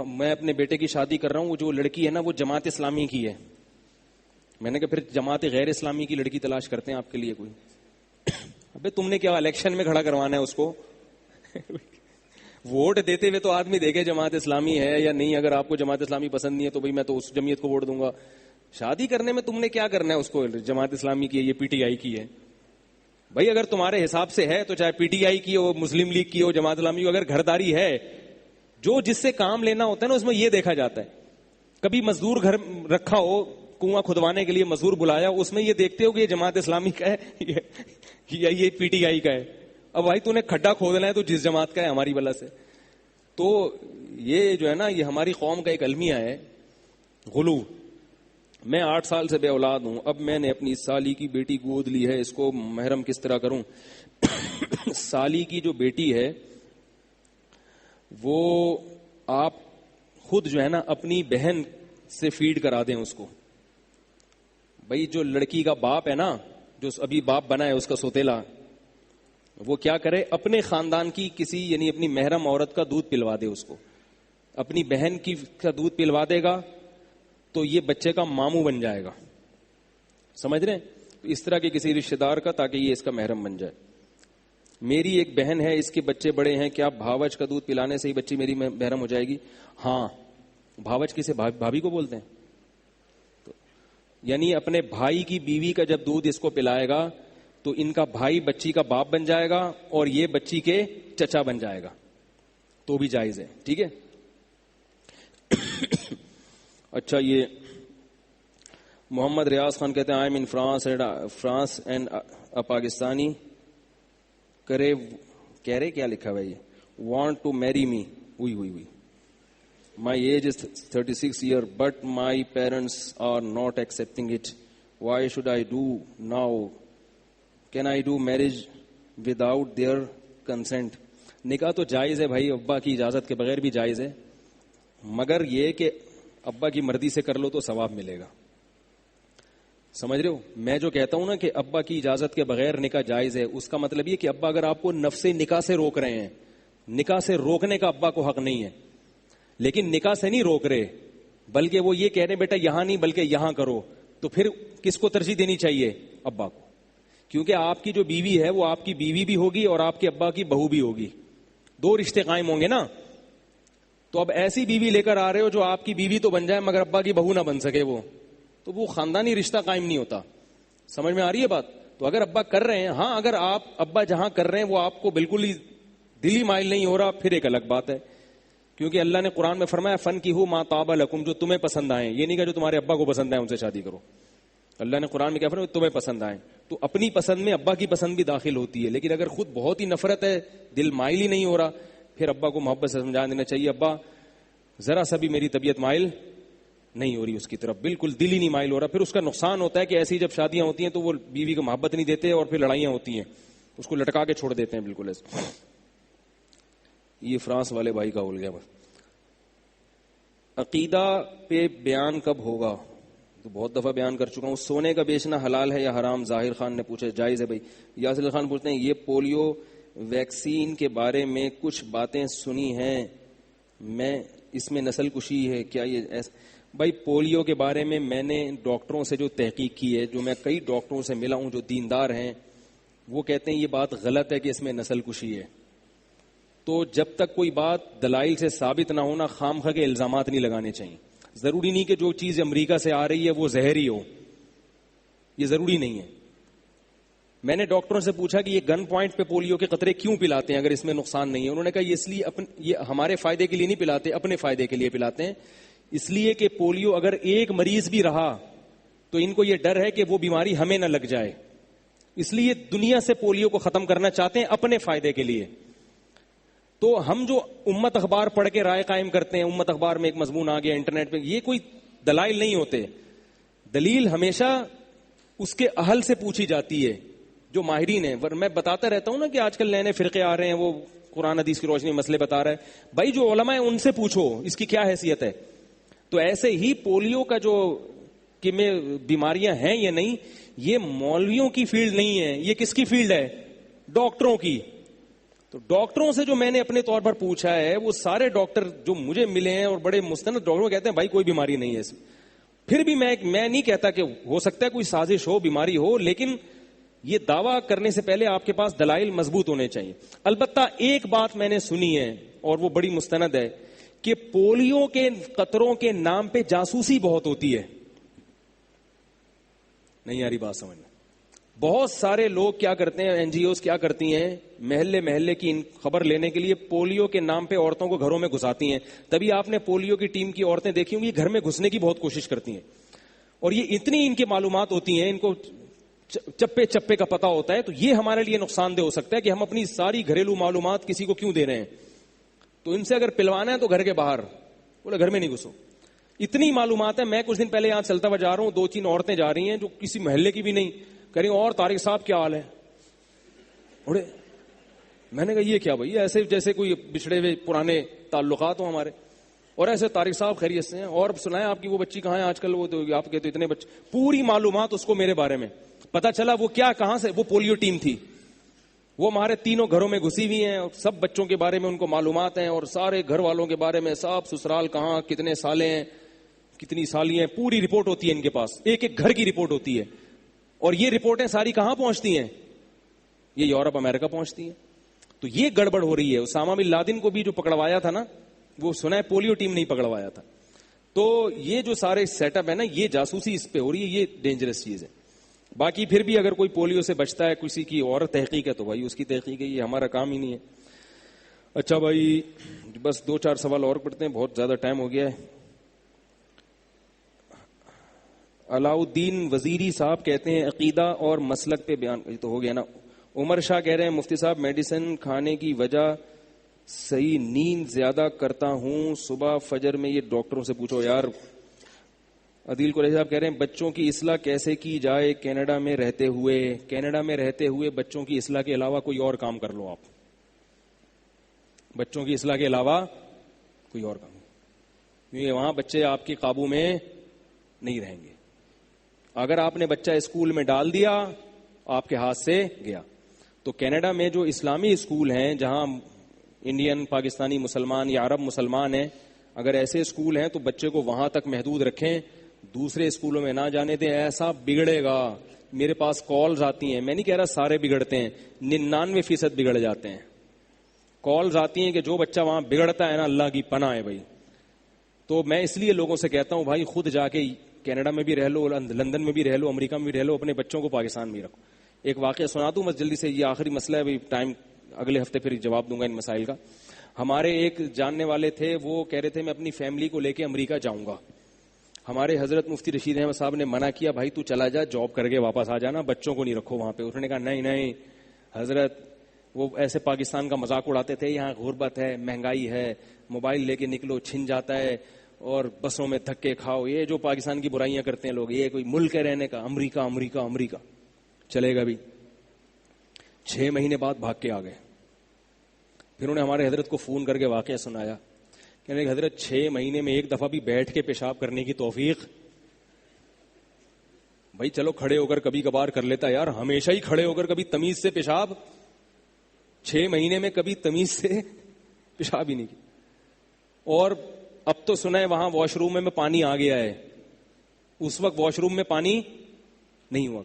میں اپنے بیٹے کی شادی کر رہا ہوں، وہ جو لڑکی ہے نا وہ جماعت اسلامی کی ہے. میں نے کہا پھر جماعت غیر اسلامی کی لڑکی تلاش کرتے ہیں آپ کے لیے کوئی. ابے تم نے کیا الیکشن میں کھڑا کروانا ہے اس کو؟ ووٹ دیتے ہوئے تو آدمی دیکھے جماعت اسلامی ہے یا نہیں. اگر آپ کو جماعت اسلامی پسند نہیں ہے تو بھائی میں تو اس جمعیت کو ووٹ دوں گا. شادی کرنے میں تم نے کیا کرنا ہے اس کو؟ جماعت اسلامی کی ہے، یہ پی ٹی آئی کی ہے. بھائی اگر تمہارے حساب سے ہے تو چاہے پی ٹی آئی کی ہو، مسلم لیگ کی ہو، جماعت اسلامی ہو، اگر گھرداری ہے جو جس سے کام لینا ہوتا ہے نا اس میں یہ دیکھا جاتا ہے. کبھی مزدور گھر رکھا ہو کنواں کھدوانے کے لیے، مزدور بلایا، اس میں یہ دیکھتے ہو کہ یہ جماعت اسلامی کا ہے یا یہ پی ٹی آئی کا ہے. اب بھائی تو نے کھڈا کھودنا ہے تو جس جماعت کا ہے ہماری بلا سے. تو یہ جو ہے نا یہ ہماری قوم کا ایک المیہ ہے غلو. میں 8 سال سے بے اولاد ہوں. اب میں نے اپنی سالی کی بیٹی گود لی ہے، اس کو محرم کس طرح کروں؟ سالی کی جو بیٹی ہے وہ آپ خود جو ہے نا اپنی بہن سے فیڈ کرا دیں اس کو. بھائی جو لڑکی کا باپ ہے نا، جو ابھی باپ بنا ہے اس کا سوتیلا، وہ کیا کرے اپنے خاندان کی کسی یعنی اپنی محرم عورت کا دودھ پلوا دے اس کو. اپنی بہن کی کا دودھ پلوا دے گا تو یہ بچے کا ماموں بن جائے گا. سمجھ رہے ہیں؟ اس طرح کے کسی رشتہ دار کا، تاکہ یہ اس کا محرم بن جائے. میری ایک بہن ہے، اس کے بچے بڑے ہیں، کیا بھاوج کا دودھ پلانے سے ہی بچی میری محرم ہو جائے گی؟ ہاں. بھاوج کسے؟ بھابھی کو بولتے ہیں. تو یعنی اپنے بھائی کی بیوی کا جب دودھ اس کو پلائے گا تو ان کا بھائی بچی کا باپ بن جائے گا اور یہ بچی کے چچا بن جائے گا، تو بھی جائز ہے. ٹھیک ہے. اچھا، یہ محمد ریاض خان کہتے ہیں I am in France and Pakistani کرے کہہ رہے کیا لکھا ہوا ہے یہ وانٹ ٹو میری می. ہوئی my age is 36 year but my parents are not accepting it. Why should I do now? Can I do marriage without their consent? نکاح تو جائز ہے بھائی، ابا کی اجازت کے بغیر بھی جائز ہے، مگر یہ کہ ابا کی مرضی سے کر لو تو ثواب ملے گا. سمجھ رہے ہو؟ میں جو کہتا ہوں نا کہ ابا کی اجازت کے بغیر نکاح جائز ہے، اس کا مطلب یہ کہ ابا اگر آپ کو نفس نکاح سے روک رہے ہیں، نکاح سے روکنے کا ابا کو حق نہیں ہے، لیکن نکاح سے نہیں روک رہے، بلکہ وہ یہ کہہ رہے بیٹا یہاں نہیں بلکہ یہاں کرو. تو پھر کس کو ترجیح دینی چاہیے؟ ابا کو، کیونکہ آپ کی جو بیوی ہے وہ آپ کی بیوی بھی ہوگی اور آپ کے ابا کی بہو بھی ہوگی، دو رشتے قائم ہوں گے نا. تو اب ایسی بیوی لے کر آ رہے ہو جو آپ کی بیوی تو بن جائے مگر ابا کی بہو نہ بن سکے، وہ خاندانی رشتہ قائم نہیں ہوتا. سمجھ میں آ رہی ہے بات؟ تو اگر ابا کر رہے ہیں، ہاں اگر آپ ابا جہاں کر رہے ہیں وہ آپ کو بالکل ہی دلی مائل نہیں ہو رہا، پھر ایک الگ بات ہے. کیونکہ اللہ نے قرآن میں فرمایا فن کی ہو ما طاب لکم، جو تمہیں پسند آئے. یہ نہیں کہ جو تمہارے ابا کو پسند آئے ان سے شادی کرو. اللہ نے قرآن میں کیا فرمایا؟ تمہیں پسند آئے. تو اپنی پسند میں ابا کی پسند بھی داخل ہوتی ہے. لیکن اگر خود بہت ہی نفرت ہے، دل مائل ہی نہیں ہو رہا، پھر ابا کو محبت سے سمجھا دینا چاہیے ابا ذرا سا بھی میری طبیعت مائل نہیں ہو رہی اس کی طرف، بالکل دل ہی نہیں مائل ہو رہا. پھر اس کا نقصان ہوتا ہے کہ ایسی جب شادیاں ہوتی ہیں تو وہ بیوی کو محبت نہیں دیتے اور پھر لڑائیاں ہوتی ہیں، اس کو لٹکا کے چھوڑ دیتے ہیں بالکل ایسے. یہ فرانس والے بھائی کا ہو گیا. بس عقیدہ پہ بیان کب ہوگا؟ تو بہت دفعہ بیان کر چکا ہوں. سونے کا بیچنا حلال ہے یا حرام؟ ظاہر خان نے پوچھا. جائز ہے بھائی. یاسر خان پوچھتے ہیں یہ پولیو ویکسین کے بارے میں کچھ باتیں سنی ہیں، میں اس میں نسل کشی ہے کیا؟ یہ بھائی پولیو کے بارے میں نے ڈاکٹروں سے جو تحقیق کی ہے، جو میں کئی ڈاکٹروں سے ملا ہوں جو دیندار ہیں، وہ کہتے ہیں یہ بات غلط ہے کہ اس میں نسل کشی ہے. تو جب تک کوئی بات دلائل سے ثابت نہ ہونا، خام خواہ کے الزامات نہیں لگانے چاہیے. ضروری نہیں کہ جو چیز امریکہ سے آ رہی ہے وہ زہر ہی ہو، یہ ضروری نہیں ہے. میں نے ڈاکٹروں سے پوچھا کہ یہ گن پوائنٹ پہ پولیو کے قطرے کیوں پلاتے ہیں اگر اس میں نقصان نہیں ہے؟ انہوں نے کہا یہ اس لیے یہ ہمارے فائدے کے لیے نہیں پلاتے، اپنے فائدے کے لیے پلاتے ہیں. اس لیے کہ پولیو اگر ایک مریض بھی رہا تو ان کو یہ ڈر ہے کہ وہ بیماری ہمیں نہ لگ جائے، اس لیے دنیا سے پولیو کو ختم کرنا چاہتے ہیں اپنے فائدے کے لیے. تو ہم جو امت اخبار پڑھ کے رائے قائم کرتے ہیں، امت اخبار میں ایک مضمون آ گیا انٹرنیٹ پہ، یہ کوئی دلائل نہیں ہوتے. دلیل ہمیشہ اس کے اہل سے پوچھی جاتی ہے جو ماہرین ہیں. میں بتاتا رہتا ہوں نا کہ آج کل نئے نئے فرقے آ رہے ہیں، وہ قرآن حدیث کی روشنی میں مسئلے بتا رہا ہے. بھائی جو علماء ہیں ان سے پوچھو اس کی کیا حیثیت ہے. تو ایسے ہی پولیو کا جو کہ میں بیماریاں ہیں یا نہیں، یہ مولویوں کی فیلڈ نہیں ہے، یہ کس کی فیلڈ ہے؟ ڈاکٹروں کی. تو ڈاکٹروں سے جو میں نے اپنے طور پر پوچھا ہے، وہ سارے ڈاکٹر جو مجھے ملے ہیں اور بڑے مستند ڈاکٹر کہتے ہیں بھائی کوئی بیماری نہیں ہے اس میں. پھر بھی میں نہیں کہتا کہ ہو سکتا ہے کوئی سازش ہو، بیماری ہو، لیکن یہ دعویٰ کرنے سے پہلے آپ کے پاس دلائل مضبوط ہونے چاہیے. البتہ ایک بات میں نے سنی ہے اور وہ بڑی مستند ہے کہ پولیو کے قطروں کے نام پہ جاسوسی بہت ہوتی ہے. نہیں آ رہی بات سمجھ میں؟ بہت سارے لوگ کیا کرتے ہیں، این جی اوز کیا کرتی ہیں، محلے محلے کی خبر لینے کے لیے پولیو کے نام پہ عورتوں کو گھروں میں گھساتی ہیں. تبھی آپ نے پولیو کی ٹیم کی عورتیں دیکھی ہوں گی گھر میں گھسنے کی بہت کوشش کرتی ہیں، اور یہ اتنی ان کی معلومات ہوتی ہیں، ان کو چپے چپے کا پتا ہوتا ہے. تو یہ ہمارے لیے نقصان دہ ہو سکتا ہے کہ ہم اپنی ساری گھریلو معلومات کسی کو کیوں دے رہے ہیں. تو ان سے اگر پلوانا ہے تو گھر کے باہر، بولے گھر میں نہیں گھسو. اتنی معلومات ہے. میں کچھ دن پہلے یہاں چلتا ہوا جا رہا ہوں، 2-3 عورتیں جا رہی ہیں جو کسی محلے کی بھی نہیں، کہہ رہی اور طارق صاحب کیا حال ہے. اڑے میں نے کہا یہ کیا بھائی، ایسے جیسے کوئی بچھڑے ہوئے پرانے تعلقات ہوں ہمارے. اور ایسے طارق صاحب خیریت سے ہیں، اور سنائیں آپ کی وہ بچی کہاں ہے آج کل، وہ تو آپ کے تو اتنے بچے، پوری معلومات اس کو میرے بارے میں. پتا چلا وہ کیا کہاں سے، وہ پولیو ٹیم تھی، وہ ہمارے تینوں گھروں میں گھسی ہوئی ہیں، اور سب بچوں کے بارے میں ان کو معلومات ہیں، اور سارے گھر والوں کے بارے میں، سب سسرال کہاں، کتنے سالے ہیں، کتنی سالی ہیں، پوری رپورٹ ہوتی ہے ان کے پاس، ایک ایک گھر کی رپورٹ ہوتی ہے. اور یہ رپورٹیں ساری کہاں پہنچتی ہیں؟ یہ یورپ امریکہ پہنچتی ہیں. تو یہ گڑبڑ ہو رہی ہے. اسامہ بن لادن کو بھی جو پکڑوایا تھا نا، وہ سنا ہے پولیو ٹیم نہیں پکڑوایا تھا. تو یہ جو سارے سیٹ اپ ہے نا، یہ جاسوسی اس پہ ہو رہی ہے، یہ ڈینجرس چیز ہے. باقی پھر بھی اگر کوئی پولیو سے بچتا ہے، کسی کی اور تحقیق ہے تو بھائی اس کی تحقیق ہے، یہ ہمارا کام ہی نہیں ہے. اچھا بھائی بس 2-4 سوال اور پڑھتے ہیں، بہت زیادہ ٹائم ہو گیا ہے. علاؤالدین وزیری صاحب کہتے ہیں عقیدہ اور مسلک پہ بیان، یہ تو ہو گیا نا. عمر شاہ کہہ رہے ہیں مفتی صاحب میڈیسن کھانے کی وجہ صحیح نیند زیادہ کرتا ہوں صبح فجر میں، یہ ڈاکٹروں سے پوچھو یار. عدیل قریشی صاحب کہہ رہے ہیں بچوں کی اصلاح کیسے کی جائے کینیڈا میں رہتے ہوئے؟ کینیڈا میں رہتے ہوئے بچوں کی اصلاح کے علاوہ کوئی اور کام کر لو. آپ بچوں کی اصلاح کے علاوہ کوئی اور کام، کیونکہ وہاں بچے آپ کے قابو میں نہیں رہیں گے. اگر آپ نے بچہ اسکول میں ڈال دیا آپ کے ہاتھ سے گیا. تو کینیڈا میں جو اسلامی اسکول ہیں جہاں انڈین پاکستانی مسلمان یا عرب مسلمان ہیں، اگر ایسے اسکول ہیں تو بچے کو وہاں تک محدود رکھیں, دوسرے اسکولوں میں نہ جانے دیں, ایسا بگڑے گا. میرے پاس کالز آتی ہیں, میں نہیں کہہ رہا سارے بگڑتے ہیں, 99% بگڑ جاتے ہیں. کالز آتی ہیں کہ جو بچہ وہاں بگڑتا ہے نا, اللہ کی پناہ ہے بھائی. تو میں اس لیے لوگوں سے کہتا ہوں بھائی خود جا کے کینیڈا میں بھی رہ لو, لندن میں بھی رہ لو, امریکہ میں بھی رہ لو, اپنے بچوں کو پاکستان میں رکھو. ایک واقعہ سنا دوں بس جلدی سے, یہ آخری مسئلہ ہے, ابھی ٹائم اگلے ہفتے پھر جواب دوں گا ان مسائل کا. ہمارے ایک جاننے والے تھے, وہ کہہ رہے تھے میں اپنی فیملی کو لے کے امریکہ جاؤں گا. ہمارے حضرت مفتی رشید احمد صاحب نے منع کیا, بھائی تو چلا جا, جاب کر کے واپس آ جانا, بچوں کو نہیں رکھو وہاں پہ. انہوں نے کہا نہیں حضرت, وہ ایسے پاکستان کا مذاق اڑاتے تھے, یہاں غربت ہے, مہنگائی ہے, موبائل لے کے نکلو چھن جاتا ہے, اور بسوں میں دھکے کھاؤ, یہ جو پاکستان کی برائیاں کرتے ہیں لوگ, یہ کوئی ملک ہے رہنے کا, امریکہ امریکہ امریکہ. چلے گا بھی. 6 مہینے بعد بھاگ کے آ گئے. پھر انہوں نے ہمارے حضرت کو فون کر کے واقعہ سنایا. کہنے کہ حضرت 6 مہینے میں ایک دفعہ بھی بیٹھ کے پیشاب کرنے کی توفیق, بھائی چلو کھڑے ہو کر کبھی کبھار کر لیتا یار, ہمیشہ ہی کھڑے ہو کر کبھی تمیز سے پیشاب, 6 مہینے میں کبھی تمیز سے پیشاب ہی نہیں کی. اور اب تو سنا ہے وہاں واش روم میں پانی آ گیا ہے, اس وقت واش روم میں پانی نہیں ہوا.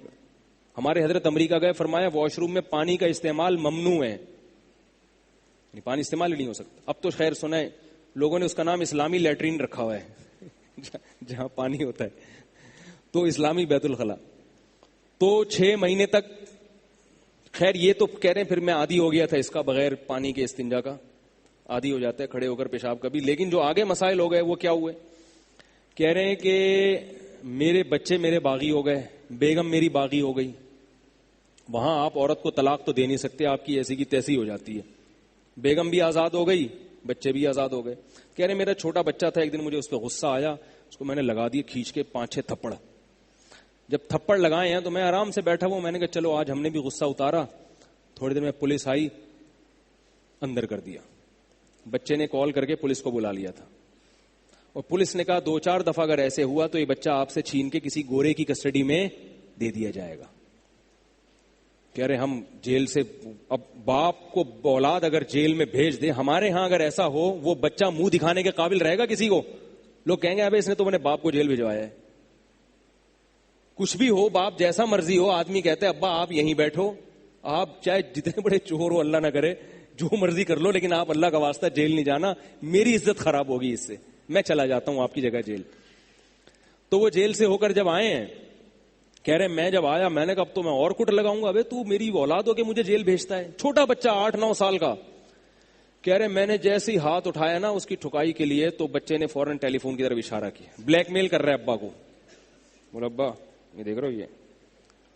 ہمارے حضرت امریکہ گئے, فرمایا واش روم میں پانی کا استعمال ممنوع ہے, پانی استعمال ہی نہیں ہو سکتا. اب تو خیر سنا ہے لوگوں نے اس کا نام اسلامی لیٹرین رکھا ہوا ہے جہاں پانی ہوتا ہے, تو اسلامی بیت الخلا. تو 6 مہینے تک, خیر یہ تو کہہ رہے ہیں پھر میں عادی ہو گیا تھا اس کا, بغیر پانی کے استنجا کا عادی ہو جاتا ہے, کھڑے ہو کر پیشاب کا بھی. لیکن جو آگے مسائل ہو گئے وہ کیا ہوئے, کہہ رہے ہیں کہ میرے بچے میرے باغی ہو گئے, بیگم میری باغی ہو گئی. وہاں آپ عورت کو طلاق تو دے نہیں سکتے, آپ کی ایسی کی تیسی ہو جاتی ہے. بیگم بھی آزاد ہو گئی, بچے بھی آزاد ہو گئے. کہہ رہے میرا چھوٹا بچہ تھا, ایک دن مجھے اس پہ غصہ آیا, اس کو میں نے لگا دیے کھینچ کے 5-6 تھپڑ. جب تھپڑ لگائے ہیں تو میں آرام سے بیٹھا ہوا, میں نے کہا چلو آج ہم نے بھی غصہ اتارا. تھوڑی دیر میں پولیس آئی, اندر کر دیا. بچے نے کال کر کے پولیس کو بلا لیا تھا, اور پولیس نے کہا 2-4 دفعہ اگر ایسے ہوا تو یہ بچہ آپ سے چھین کے کسی گورے کی کسٹڈی میں دے دیا جائے گا. کہہ رہے ہم جیل سے, اب باپ کو اولاد اگر جیل میں بھیج دے, ہمارے ہاں اگر ایسا ہو, وہ بچہ منہ دکھانے کے قابل رہے گا کسی کو؟ لوگ کہیں گے ابے اس نے تو اپنے باپ کو جیل بھجوایا ہے. کچھ بھی ہو, باپ جیسا مرضی ہو, آدمی کہتے ہیں ابا آپ یہیں بیٹھو, آپ چاہے جتنے بڑے چور ہو, اللہ نہ کرے, جو مرضی کر لو, لیکن آپ اللہ کا واسطہ جیل نہیں جانا, میری عزت خراب ہوگی اس سے, میں چلا جاتا ہوں آپ کی جگہ جیل. تو وہ جیل سے ہو کر جب آئے ہیں, کہہ رہے میں جب آیا میں نے کہا اب تو میں اور کٹ لگاؤں گا, ابے تو میری اولاد ہو کے مجھے جیل بھیجتا ہے, چھوٹا بچہ 8-9 سال کا. کہہ رہے میں نے جیسے ہی ہاتھ اٹھایا نا اس کی ٹھکائی کے لیے, تو بچے نے فوراً ٹیلی فون کی طرف اشارہ کیا, بلیک میل کر رہا ہے ابا کو. بولا ابا یہ دیکھ رہے ہو, یہ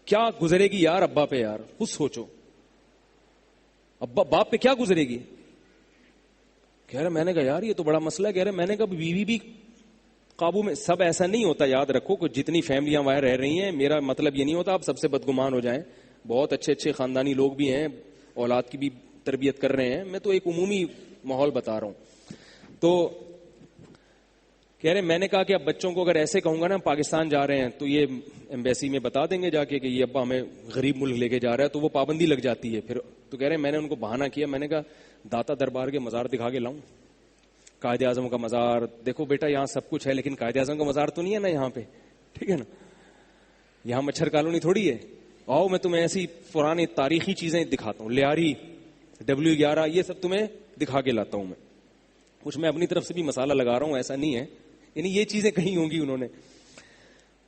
کیا گزرے گی یار ابا پہ, یار خود سوچو, ابا باپ پہ کیا گزرے گی. کہہ رہے میں نے کہا یار یہ تو بڑا مسئلہ ہے. کہہ رہے میں نے کہا بیوی بھی قابو میں, سب ایسا نہیں ہوتا, یاد رکھو کہ جتنی فیملیاں وہاں رہ رہی ہیں, میرا مطلب یہ نہیں ہوتا آپ سب سے بدگمان ہو جائیں, بہت اچھے اچھے خاندانی لوگ بھی ہیں, اولاد کی بھی تربیت کر رہے ہیں, میں تو ایک عمومی ماحول بتا رہا ہوں. تو کہہ رہے میں نے کہا کہ اب بچوں کو اگر ایسے کہوں گا نا پاکستان جا رہے ہیں, تو یہ ایمبیسی میں بتا دیں گے جا کے کہ یہ ابا ہمیں غریب ملک لے کے جا رہا ہے, تو وہ پابندی لگ جاتی ہے پھر. تو کہہ رہے میں نے ان کو بہانہ کیا, میں نے کہا داتا دربار کے مزار دکھا کے لاؤں, قائد اعظم کا مزار, دیکھو بیٹا یہاں سب کچھ ہے لیکن قائد اعظم کا مزار تو نہیں ہے نا یہاں پہ, ٹھیک ہے نا, یہاں مچھر کالونی تھوڑی ہے. آؤ میں تمہیں ایسی پرانی تاریخی چیزیں دکھاتا ہوں, لیاری, W11, یہ سب تمہیں دکھا کے لاتا ہوں میں. کچھ میں اپنی طرف سے بھی مسالہ لگا رہا ہوں, ایسا نہیں ہے, یعنی یہ چیزیں کہیں ہوں گی انہوں نے.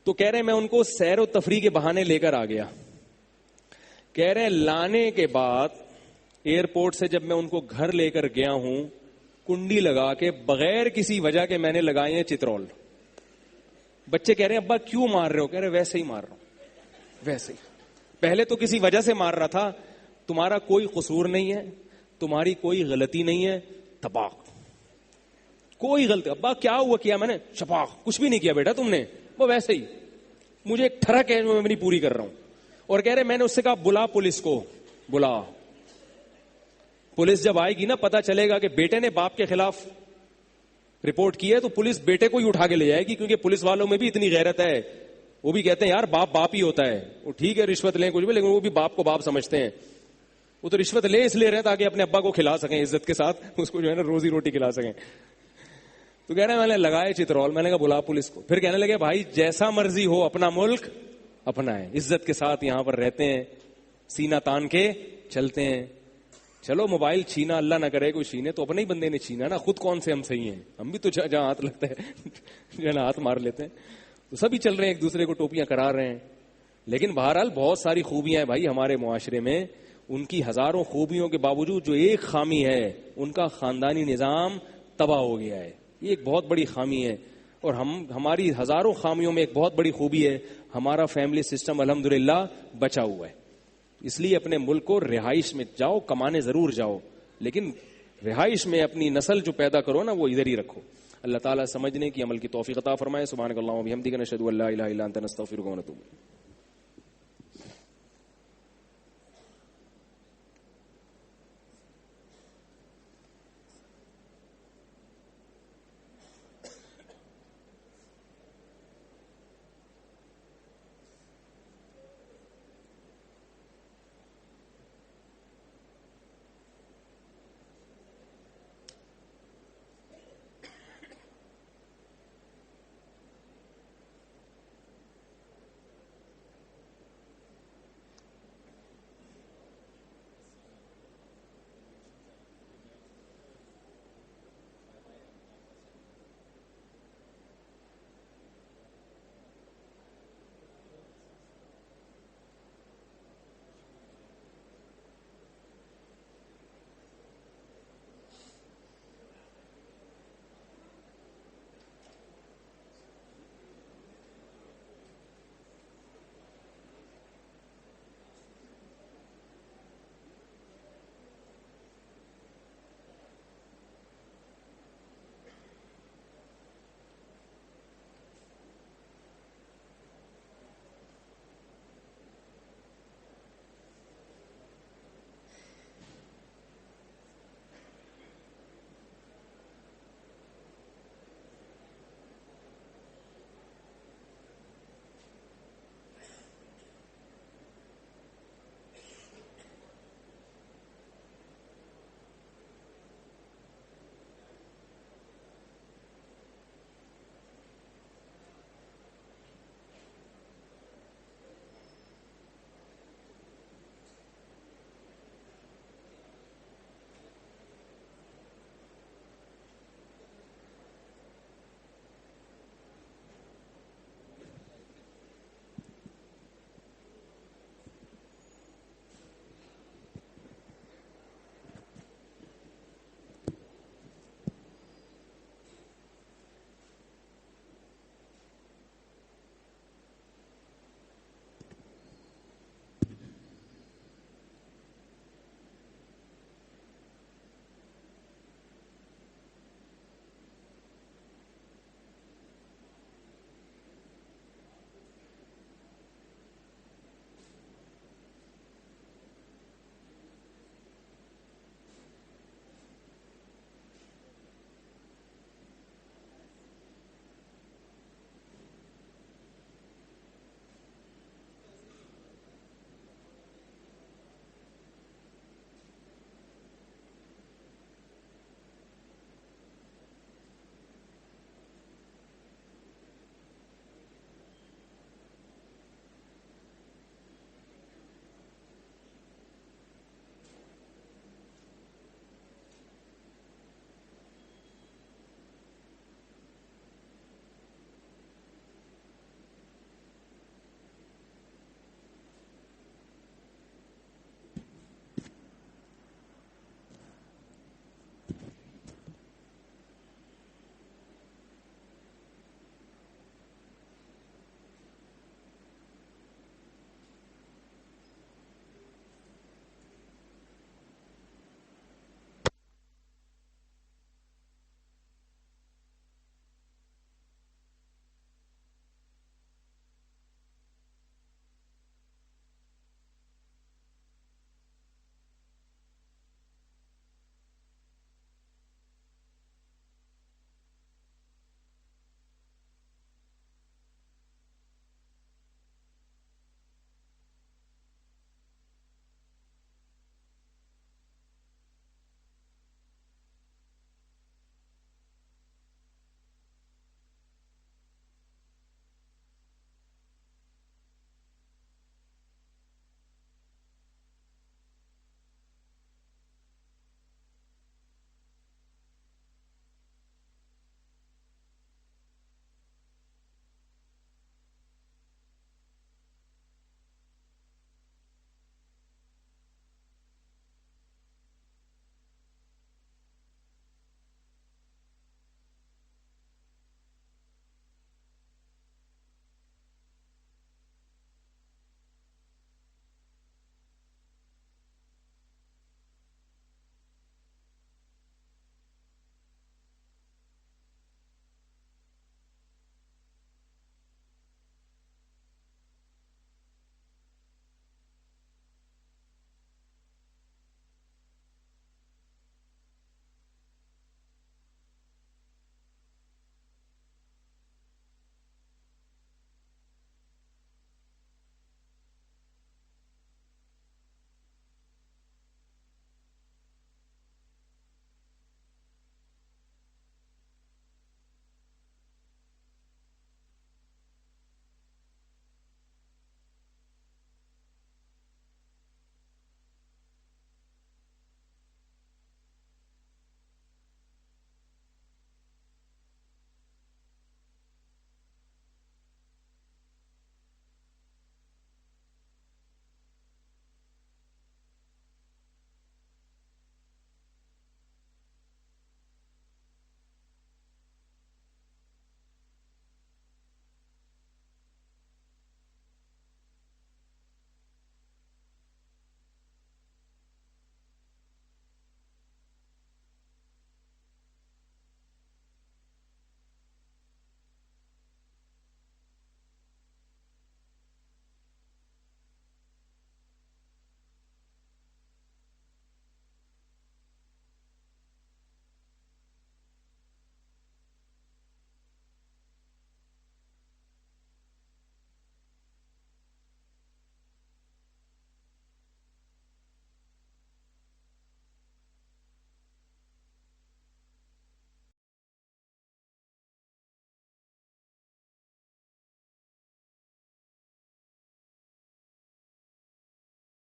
تو کہہ رہے میں ان کو سیر و تفریح کے بہانے لے کر آ گیا. کہہ رہے لانے کے بعد ایئرپورٹ سے جب میں ان کو گھر لے کر گیا ہوں, کنڈی لگا کے بغیر کسی وجہ کے میں نے لگائے ہیں چترول. بچے کہہ رہے ہیں ابا کیوں مار رہے ہو؟ کہہ رہے ویسے ہی مار رہا ہوں, ویسے ہی. پہلے تو کسی وجہ سے مار رہا تھا, تمہارا کوئی قصور نہیں ہے, تمہاری کوئی غلطی نہیں ہے, تباہ کوئی غلطی. ابا کیا ہوا, کیا میں نے؟ شفاق, کچھ بھی نہیں کیا بیٹا تم نے, وہ ویسے ہی, مجھے ایک ٹھڑک ہے میں نہیں پوری کر رہا ہوں. اور کہہ رہے میں نے اس سے کہا بلا پولیس کو, بلا. پولیس جب آئے گی نا پتا چلے گا کہ بیٹے نے باپ کے خلاف رپورٹ کی ہے, تو پولیس بیٹے کو ہی اٹھا کے لے جائے گی, کیونکہ پولیس والوں میں بھی اتنی غیرت ہے, وہ بھی کہتے ہیں یار باپ باپ ہی ہوتا ہے. وہ ٹھیک ہے رشوت لیں کچھ بھی, لیکن وہ بھی باپ کو باپ سمجھتے ہیں. وہ تو رشوت لے اس لیے رہے تاکہ اپنے ابا کو کھلا سکیں عزت کے ساتھ, اس کو جو ہے نا روزی روٹی کھلا سکیں. تو کہہ رہے ہیں میں نے لگائے چترول. میں نے کہا بلا پولیس کو. پھر کہنے لگے بھائی جیسا مرضی ہو اپنا ملک اپنا ہے, عزت کے ساتھ یہاں پر رہتے ہیں, سینہ تان کے چلتے ہیں. چلو موبائل چھینا اللہ نہ کرے کوئی چھینے, تو اپنے ہی بندے نے چھینا نا, خود کون سے ہم صحیح ہیں, ہم بھی تو جہاں ہاتھ لگتا ہے جو ہے نا ہاتھ مار لیتے ہیں. تو سبھی چل رہے ہیں ایک دوسرے کو ٹوپیاں کرا رہے ہیں. لیکن بہرحال بہت ساری خوبیاں ہیں بھائی ہمارے معاشرے میں. ان کی ہزاروں خوبیوں کے باوجود جو ایک خامی ہے, ان کا خاندانی نظام تباہ ہو گیا ہے. یہ ایک بہت بڑی خامی ہے. اور ہماری ہزاروں خامیوں میں ایک بہت بڑی خوبی ہے, ہمارا فیملی سسٹم الحمدللہ بچا ہوا ہے. اس لیے اپنے ملک کو رہائش میں جاؤ, کمانے ضرور جاؤ, لیکن رہائش میں اپنی نسل جو پیدا کرو نا وہ ادھر ہی رکھو. اللہ تعالیٰ سمجھنے کی عمل کی توفیق عطا فرمائے. سبحانک اللہم و بحمدک نشہد ان لا الہ الا انت نستغفرک و نتوب الیک.